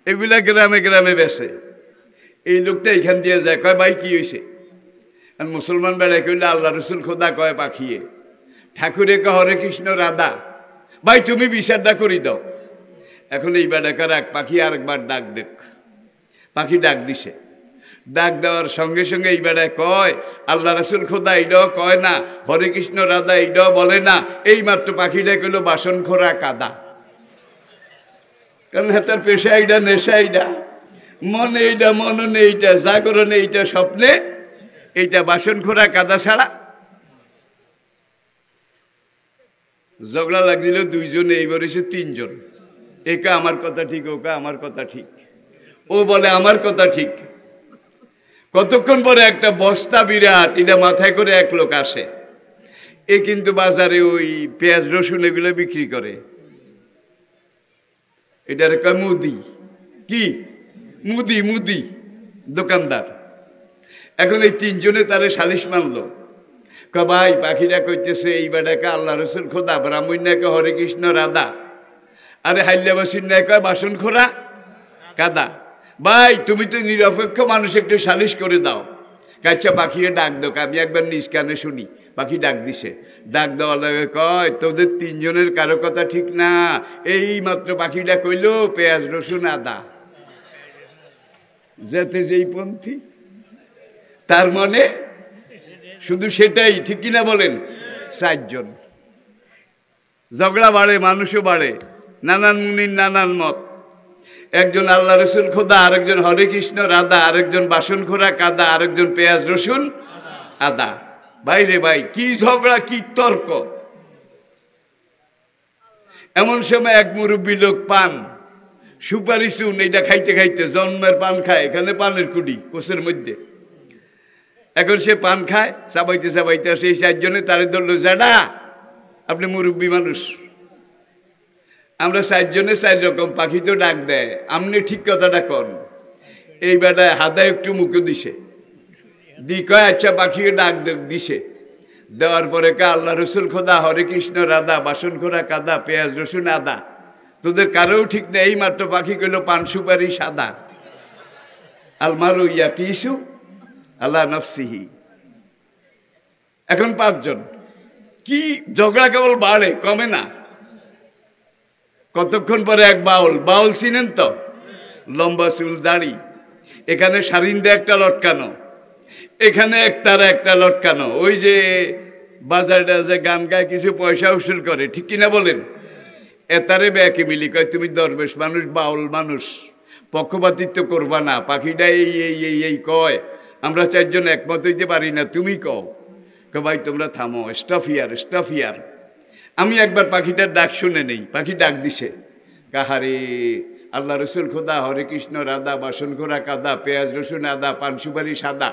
এগুলা গ্রামে গ্রামে বেসে। এই লোকটা এখান দিয়ে যায়, কয় ভাই কি হয়েছে? আর মুসলমান বেড়ায় কইলে আল্লাহ রসুল খোদা কয় পাখিয়ে, ঠাকুরে কে হরে কৃষ্ণ রাধা, ভাই তুমি বিচারটা করি দাও। এখন এই বেড়াকার এক পাখি আরেকবার ডাক দেখ, পাখি ডাক দিছে। ডাক দেওয়ার সঙ্গে সঙ্গে এই বেড়ায় কয় আল্লাহ রসুল খোদা এইটাও কয় না, হরে কৃষ্ণ রাধা এইটাও বলে না। এই মাত্র পাখিটা কইল বাসন খোরা কাদা। কারণ তার পেশা এইটা, নেশা এইটা, মনে এইটা, মননে এইটা, জাগরণে এইটা, স্বপ্নে এইটা, বাসন খোরা কাদা ছাড়া। ঝগড়া লাগছিল দুইজনে, এইবার এসে তিনজন। একা আমার কথা ঠিক, ওকা আমার কথা ঠিক, ও বলে আমার কথা ঠিক। কতক্ষণ পরে একটা বস্তা বিরাট, এটা মাথায় করে এক লোক আসে। এ কিন্তু বাজারে ওই পেঁয়াজ রসুন এগুলো বিক্রি করে। এটার কয় মুদি। কি মুদি? মুদি দোকানদার। এখন এই তিনজনে তারে সালিশ মানলো, ভাই পাখিরা কইতেছে এই বেটাকে আল্লাহ রসুল খোদা, ব্রাহ্মণকে হরে কৃষ্ণ রাধা, আরে হাইল্লাবাসীর ন্যায় কয় বাসন খোরা কাদা। ভাই তুমি তো নিরপেক্ষ মানুষ, একটু সালিশ করে দাও। কাচ্চা পাখিয়ে ডাক দাও, আমি একবার নিজ কানে শুনি। পাখি ডাক দিছে। ডাক দেওয়ার লাগে কয় তোদের তিনজনের কারো কথা ঠিক না। এই মাত্র পাখিটা কইল পেঁয়াজ রসুন আদা, যাতে যেই পন্থী তার মনে শুধু সেটাই, ঠিক কিনা বলেন? চারজন। ঝগড়া বাড়ে, মানুষও বাড়ে, নানান মুনির নানান মত। একজন আল্লাহ রসুল খোদা, আরেকজন হরে কৃষ্ণ রাধা, আরেকজন বাসন খোরা কাদা, আরেকজন পেঁয়াজ রসুন আদা। ভাই রে ভাই, কি ঝগড়া, কি তর্ক। এমন সময় এক মুরব্বী লোক পান সুপারি চুন এইটা খাইতে খাইতে, জন্মের পান খায়, এখানে পানের কুড়ি কোষের মধ্যে। এখন সে পান খায়, চাবাইতে চাবাইতে আসে। এই চারজনে তারে ধরলো, জাডা আপনি মুরব্বী মানুষ, আমরা চারজনে চার রকম, পাখি তো ডাক দেয়, আপনি ঠিক কথাটা কন। এই বেটায় হাদা একটু মুখে দিছে, দি কয় আচ্ছা পাখিকে ডাক দিছে। দেওয়ার পরে কে আল্লাহ রসুল খোদা, হরে কৃষ্ণ রাধা, বাসন খোরা কাদা, পেঁয়াজ রসুন আদা, তোদের কারোও ঠিক নেই। এই মাত্র পাখি কইল পান সুপারি সাদা। আলমারু ইয়া কিসু আল্লাহ নফসিহি। এখন পাঁচজন। কি ঝগড়া কেবল বাড়ে, কমে না। কতক্ষণ পরে এক বাউল, বাউল চিনেন তো? লম্বা চুল, দাড়ি, এখানে সারিন্দে একটা লটকানো, এখানে একটার একটা লটকানো। ওই যে বাজারটা যে গান গায়, কিছু পয়সা উসুল করে, ঠিক কিনা বলেন? এতারে ব্যাকে মিলি কয় তুমি দরবেশ মানুষ, বাউল মানুষ, পক্ষপাতিত্ব করবা না। পাখিটা এই এই এই এই কয়, আমরা চারজন একমত হইতে পারি না, তুমি কও। ভাই তোমরা থামো, স্টফ হিয়ার, স্টফ হিয়ার। আমি একবার পাখিটার ডাক শুনে নেই। পাখি ডাক দিছে, কাহারে আল্লাহ রসুল খোদা, হরে কৃষ্ণ রাধা, বাসন খোরা কাদা, পেঁয়াজ রসুন আদা, পান সুপারি সাদা,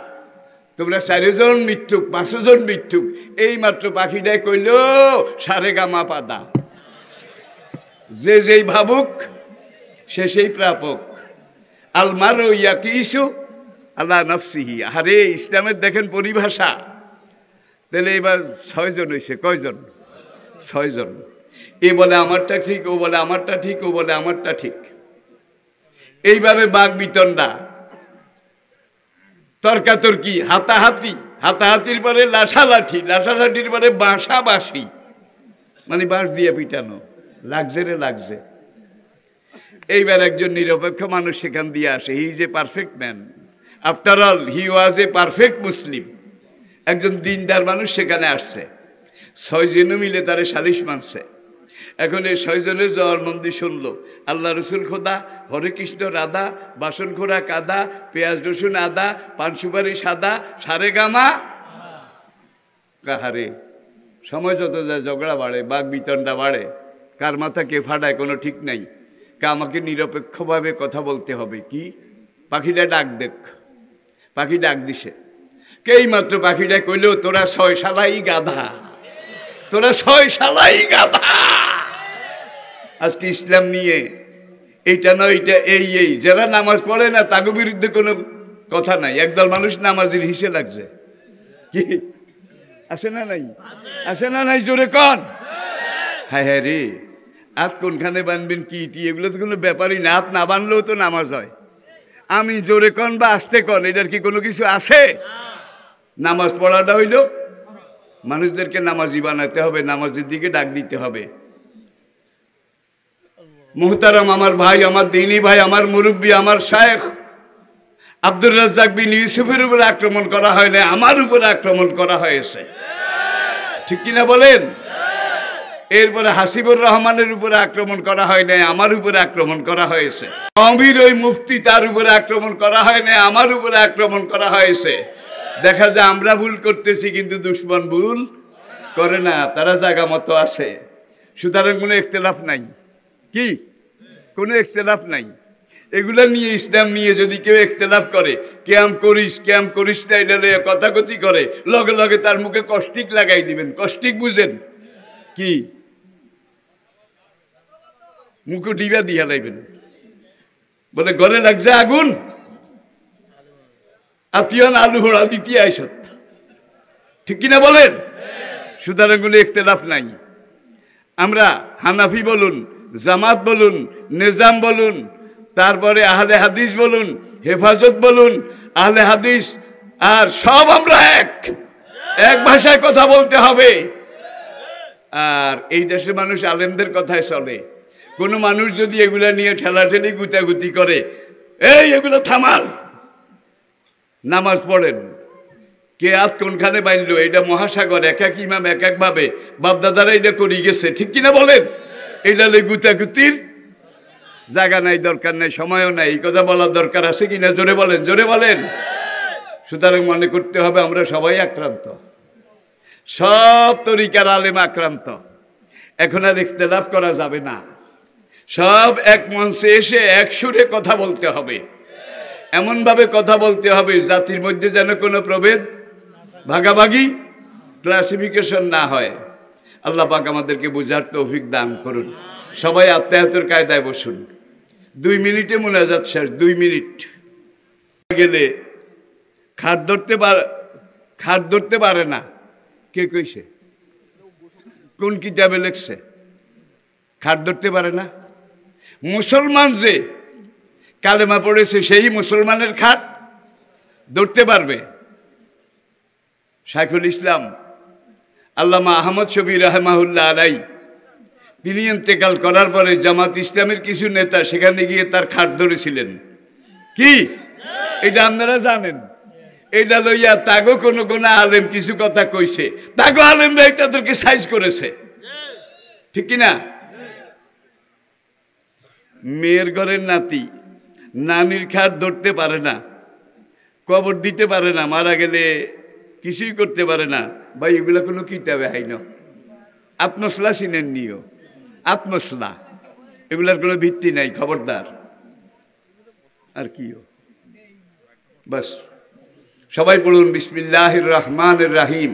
তোমরা চারজন মিথ্যুক, পাঁচজন মিথ্যুক। এই মাত্র পাখিটাই কইল সারে গামা পাদা। যে যেই ভাবুক সে সেই প্রাপক। আলমারু ইয়াকিসু আল্লাহ নফসিহি। আরে ইসলামের দেখেন পরিভাষা। তাহলে এবার ছয়জন হয়েছে, কয়জন? ছয়জন। এ বলে আমারটা ঠিক, ও বলে আমারটা ঠিক, ও বলে আমারটা ঠিক। এইভাবে বাঘ বিতণ্ডা, তর্কাতর্কি, হাতাহাতি, হাতাহাতির পরে লাঠালাঠি, লাঠালাঠির পরে বাঁশাবাসি, মানে বাঁশ দিয়ে পিটানো, লাগছে রে লাগছে। এইবার একজন নিরপেক্ষ মানুষ সেখান দিয়ে আসে। He is a perfect man, after all he was a perfect Muslim. একজন দিনদার মানুষ সেখানে আসছে। ছয়জনে মিলে তারে সালিশ মানছে। এখন এই ছয়জনের জবানবন্দি শুনলো, আল্লাহ রসুল খোদা, হরে কৃষ্ণ রাধা, বাসন খোরা কাদা, পেঁয়াজ রসুন আদা, পান সুপারি সাদা, সারে গামা। কাহারে সময় যত যায় ঝগড়া বাড়ে, বাঘ বিতণ্ডা বাড়ে, কার মাথা কে ফাটায় কোনো ঠিক নাই। আমাকে নিরপেক্ষভাবে কথা বলতে হবে। কি? পাখিটা ডাক দেখ। পাখি ডাক দিছে। কেই মাত্র পাখিটা কইল তোরা ছয় শালাই গাধা, তোরা ছয় শালাই গাধা। আজকে ইসলাম নিয়ে এইটা না ওইটা, এই এই যারা নামাজ পড়ে না তাকে বিরুদ্ধে কোনো কথা নাই, একদল মানুষ নামাজির হিসে লাগছে। কি আছে না নাই? আছে না নাই? জোরে কন। হ্যাঁ হ্যাঁ রে, হাত কোনখানে বানবেন কি টি এগুলো তো কোনো ব্যাপারই না, হাত না বানলেও তো নামাজ হয়। আমি জোরে কন বা আস্তে কন, এটার কি কোনো কিছু আছে? নামাজ পড়াটা হইল মানুষদেরকে নামাজি বানাতে হবে, নামাজের দিকে ডাক দিতে হবে। মুহতারাম আমার ভাই, আমার দিনী ভাই, আমার মুরব্বী, আমার শায়েখ আব্দুর রাজ্জাক বিন ইউসুফের উপরে আক্রমণ করা হয় না, আমার উপরে আক্রমণ করা হয়েছে, ঠিক কিনা বলেন? এরপরে হাসিবুর রহমানের উপরে আক্রমণ করা হয় নাই, আমার উপরে আক্রমণ করা হয়েছে। অমির ওই মুফতি, তার উপরে আক্রমণ করা হয় নাই, আমার উপরে আক্রমণ করা হয়েছে। দেখা যায় আমরা ভুল করতেছি, কিন্তু দুশ্মন ভুল করে না, তারা জায়গা মতো আছে। সুতরাং কোনো ইখতিলাফ নাই। কি কোনো ইখতিলাফ নাই। এগুলা নিয়ে, ইসলাম নিয়ে যদি কেউ ইখতিলাফ করে, ক্যাম করিস না, এটা লইয়া কথাকথি করে, লগে লগে তার মুখে কষ্টিক লাগাই দিবেন। কষ্টিক বুঝেন কি? মুখে ডিবা দিয়া লাইবেন, বলে ঘরে লাগছে আগুন, আত্মীয় আলু হোড়া দ্বিতীয় আইসত, ঠিক কিনা বলেন? সুতরাং কোনো ইখতিলাফ নাই। আমরা হানাফি বলুন, জামাত বলুন, নিজাম বলুন, তারপরে আহলে হাদিস বলুন, হেফাজত বলুন, আহলে হাদিস, আর সব আমরা এক ভাষায় কথা বলতে হবে। আর এই দেশের মানুষ আলেমদের কথায় চলে। কোনো মানুষ যদি এগুলা নিয়ে ঠেলাঠেলি গুতাগুতি করে, এই এগুলো থামাল, নামাজ পড়েন, কে হাত কোনখানে বাঁধলো, এটা মহাসাগর, এক এক ইমাম এক একভাবে বাপদাদারা এটা করে গেছে, ঠিক কিনা বলেন? এটা গুতাগুতির জায়গা নাই, দরকার নাই, সময়ও নাই। এই কথা বলার দরকার আছে কিনা? জোরে বলেন, জোরে বলেন। সুতরাং মনে করতে হবে আমরা সবাই আক্রান্ত, সব তরিকার আলেম আক্রান্ত। এখন আর ইখতিলাফ করা যাবে না, সব এক মঞ্চে এসে এক সুরে কথা বলতে হবে, এমনভাবে কথা বলতে হবে জাতির মধ্যে যেন কোনো প্রভেদ, ভাগাভাগি, ক্লাসিফিকেশন না হয়। আল্লাহ পাক আমাদেরকে বুঝার তৌফিক দান করুন। সবাই আত্মায়াতের কায়দায় বসুন। 2 মিনিটে মুনাজাত শেষ। 2 মিনিট গেলে খাট ধরতে পারে না। কে কইছে? কোন কিতাবে লেখছে খাট ধরতে পারে না? মুসলমান যে কালেমা পড়েছে সেই মুসলমানের খাট ধরতে পারবে? শাইখুল ইসলাম আল্লামা আহমদ শফি রাহমাহুল্লাহ আলাই, তিনি ইন্তেকাল করার পরে জামাত ইসলামের কিছু নেতা সেখানে গিয়ে তার খাট ধরেছিলেন। কি এটা আপনারা জানেন? এটা লইয়া তাগো কোনো কোনো আলেম কিছু কথা কইছে, তাগো আলেমরা তাদেরকে সাইজ করেছে, ঠিক কিনা? মেয়ের ঘরের নাতি নানির খাট ধরতে পারে না, কবর দিতে পারে না, মারা গেলে কিছুই করতে পারে না। ভাই এগুলা কোনো কিতাবে হাইন। আত্মসলা চিনেন নিও, আত্মসলা, এগুলার কোনো ভিত্তি নাই, খবরদার। আর কিও বাস সবাই বলুন বিসমিল্লাহির রহমানির রহিম।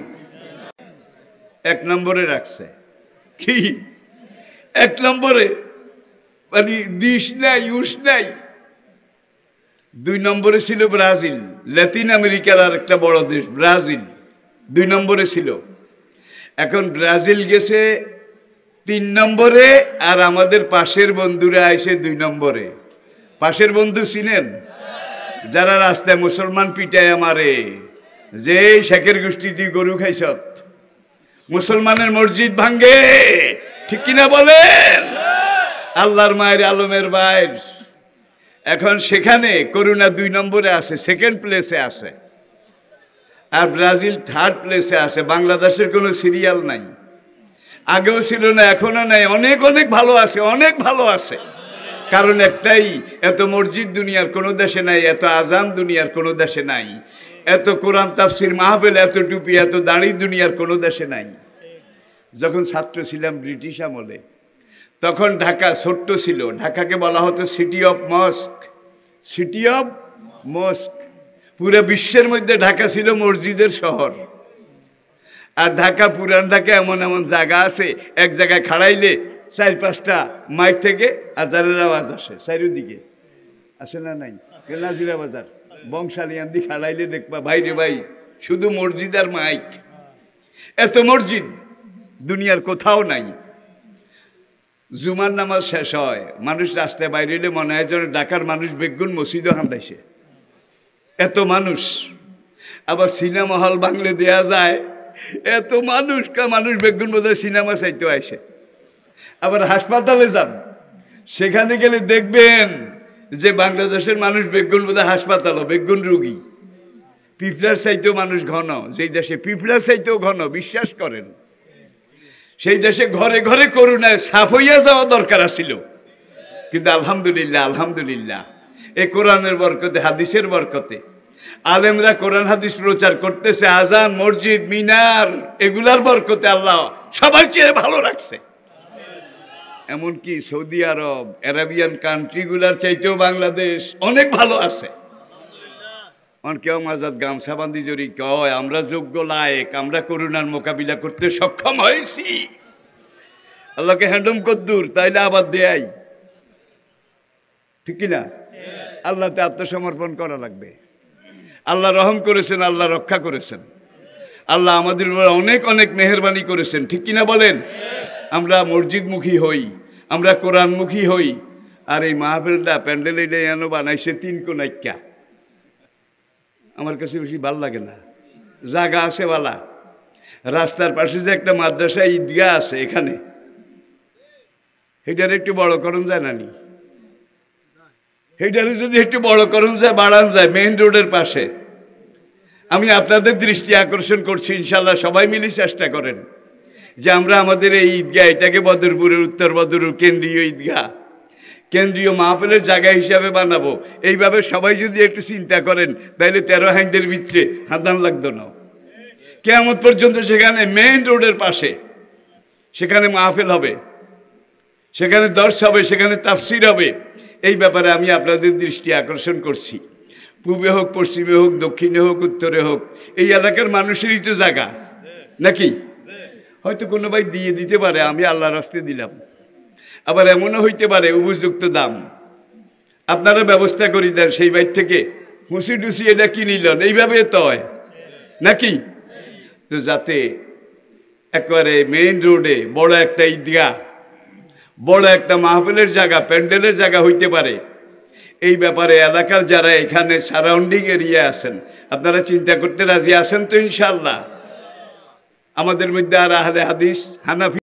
1 নম্বরে রাখছে কি? 1 নম্বরে মানে দিস নাই, উস নাই। 2 নম্বরে ছিল ব্রাজিল, লাতিন আমেরিকার আর একটা বড় দেশ ব্রাজিল, 2 নম্বরে ছিল। এখন ব্রাজিল গেছে 3 নম্বরে, আর আমাদের পাশের বন্ধুরা আইসে 2 নম্বরে। পাশের বন্ধু চিনেন? যারা রাস্তায় মুসলমান পিটায় আমারে, যে শেখের গোষ্ঠী তুই গরু খাইছত, মুসলমানের মসজিদ ভাঙ্গে, ঠিক কিনা বলেন? আল্লাহর মায়ের আলমের বাইর। এখন সেখানে করোনা 2 নম্বরে আছে, 2nd প্লেসে আছে, আর ব্রাজিল 3rd প্লেসে আছে। বাংলাদেশের কোনো সিরিয়াল নাই, আগেও ছিল না, এখনো নাই। অনেক অনেক ভালো আছে, অনেক ভালো আছে। কারণ একটাই, এত মসজিদ দুনিয়ার কোনো দেশে নাই, এত আজান দুনিয়ার কোনো দেশে নাই, এত কোরআন তাফসির মাহফিল, এত টুপি, এত দাড়ি দুনিয়ার কোনো দেশে নাই। যখন ছাত্র ছিলাম ব্রিটিশ আমলে, তখন ঢাকা ছোট্ট ছিল, ঢাকাকে বলা হতো সিটি অফ মস্ক, সিটি অফ মস্ক। পুরো বিশ্বের মধ্যে ঢাকা ছিল মসজিদের শহর। আর ঢাকা, পুরান ঢাকা এমন এমন জায়গা আছে, এক জায়গায় খাড়াইলে 4-5টা মাইক থেকে আজানের আওয়াজ আসে, চারিদিকে। আসে না নাই? নাজিরা বাজার বংশালিয়ান্দি খাড়াইলে দেখবা ভাইরে ভাই শুধু মসজিদ আর মাইক। এত মসজিদ দুনিয়ার কোথাও নাই। জুমার নামাজ শেষ হয়, মানুষ রাস্তায় বাইরে এলে মনে হয় যেন ঢাকার মানুষ বেগুন মসজিদও হান্দাইছে, এত মানুষ। আবার সিনেমা হল বাংলে দেয়া যায়, এত মানুষ মানুষ বেগুন বোধহয় সিনেমা চাইতেও আসে। আবার হাসপাতালে যান, সেখানে গেলে দেখবেন যে বাংলাদেশের মানুষ বেগুন বোধহয় হাসপাতালও বেগুন রুগী। পিঁপড়ার চাইতেও মানুষ ঘন, যেই দেশে পিঁপড়ার চাইতেও ঘন, বিশ্বাস করেন সেই দেশে ঘরে ঘরে করুণায় সাফ হইয়া যাওয়া দরকার ছিল। কিন্তু আলহামদুলিল্লাহ, আলহামদুলিল্লাহ, এ কোরআনের বরকতে, হাদিসের বরকতে আলেমরা কোরআন হাদিস প্রচার করতেছে, আজান, মসজিদ, মিনার, এগুলার বরকতে আল্লাহ সবার চেয়ে ভালো রাখছে। এমনকি সৌদি আরব, আরাবিয়ান কান্ট্রিগুলার চাইতেও বাংলাদেশ অনেক ভালো আছে। কেউ মাজাদ গামছা বান্ধি জড়ি কয় আমরা যোগ্য লায়েক, আমরা করোনার মোকাবিলা করতে সক্ষম হয়েছি। আল্লাহকে হ্যান্ডম কদ্দুর, তাইলে আবার দেয়, ঠিক কিনা? আল্লাহতে আত্মসমর্পণ করা লাগবে। আল্লাহ রহম করেছেন, আল্লাহ রক্ষা করেছেন, আল্লাহ আমাদের উপর অনেক অনেক মেহেরবানি করেছেন, ঠিক কিনা বলেন? আমরা মসজিদমুখী হই, আমরা কোরআনমুখী হই। আর এই মাহফিলটা প্যান্ডেল এনে বানাইছে 3 কোনাইক্যা, আমার কাছে বেশি ভাল লাগে না। জায়গা আছে বালা, রাস্তার পাশে যে একটা মাদ্রাসা ঈদগাহ আছে, এখানে এটার একটু বড় করণ যায় না নি? এটারে যদি একটু বড় করণ যায়, বাড়ানো যায়, মেইন রোডের পাশে। আমি আপনাদের দৃষ্টি আকর্ষণ করছি, ইনশাল্লাহ সবাই মিলে চেষ্টা করেন যে আমরা আমাদের এই ঈদগাহ, এটাকে বদরপুরের, উত্তর বদরপুর কেন্দ্রীয় ঈদগাহ, কেন্দ্রীয় মাহফিলের জায়গা হিসাবে বানাবো। এইভাবে সবাই যদি একটু চিন্তা করেন, তাহলে 13 হাইন্দের ভিতরে হাতান লাগতো না। কিয়ামত পর্যন্ত সেখানে মেইন রোডের পাশে সেখানে মাহফিল হবে, সেখানে দর্শ হবে, সেখানে তাফসির হবে। এই ব্যাপারে আমি আপনাদের দৃষ্টি আকর্ষণ করছি। পূবে হোক, পশ্চিমে হোক, দক্ষিণে হোক, উত্তরে হোক, এই এলাকার মানুষেরই তো জায়গা নাকি? হয়তো কোনো ভাই দিয়ে দিতে পারে, আমি আল্লাহর রাস্তে দিলাম। আবার এমনও হইতে পারে উপযুক্ত দাম আপনারা ব্যবস্থা করি দেন, সেই বাইর থেকে হুঁসি টুসি এটা কিনে নিলেন, এইভাবে তো হয় নাকি? তো যাতে একেবারে মেইন রোডে বড় একটা ঈদগাহ, বড় একটা মাহফিলের জায়গা, প্যান্ডেলের জায়গা হইতে পারে, এই ব্যাপারে এলাকার যারা এখানে সারাউন্ডিং এরিয়া আছেন, আপনারা চিন্তা করতে রাজি আছেন তো? ইনশাল্লাহ আমাদের মধ্যে আর আহলে হাদিস, হানাফি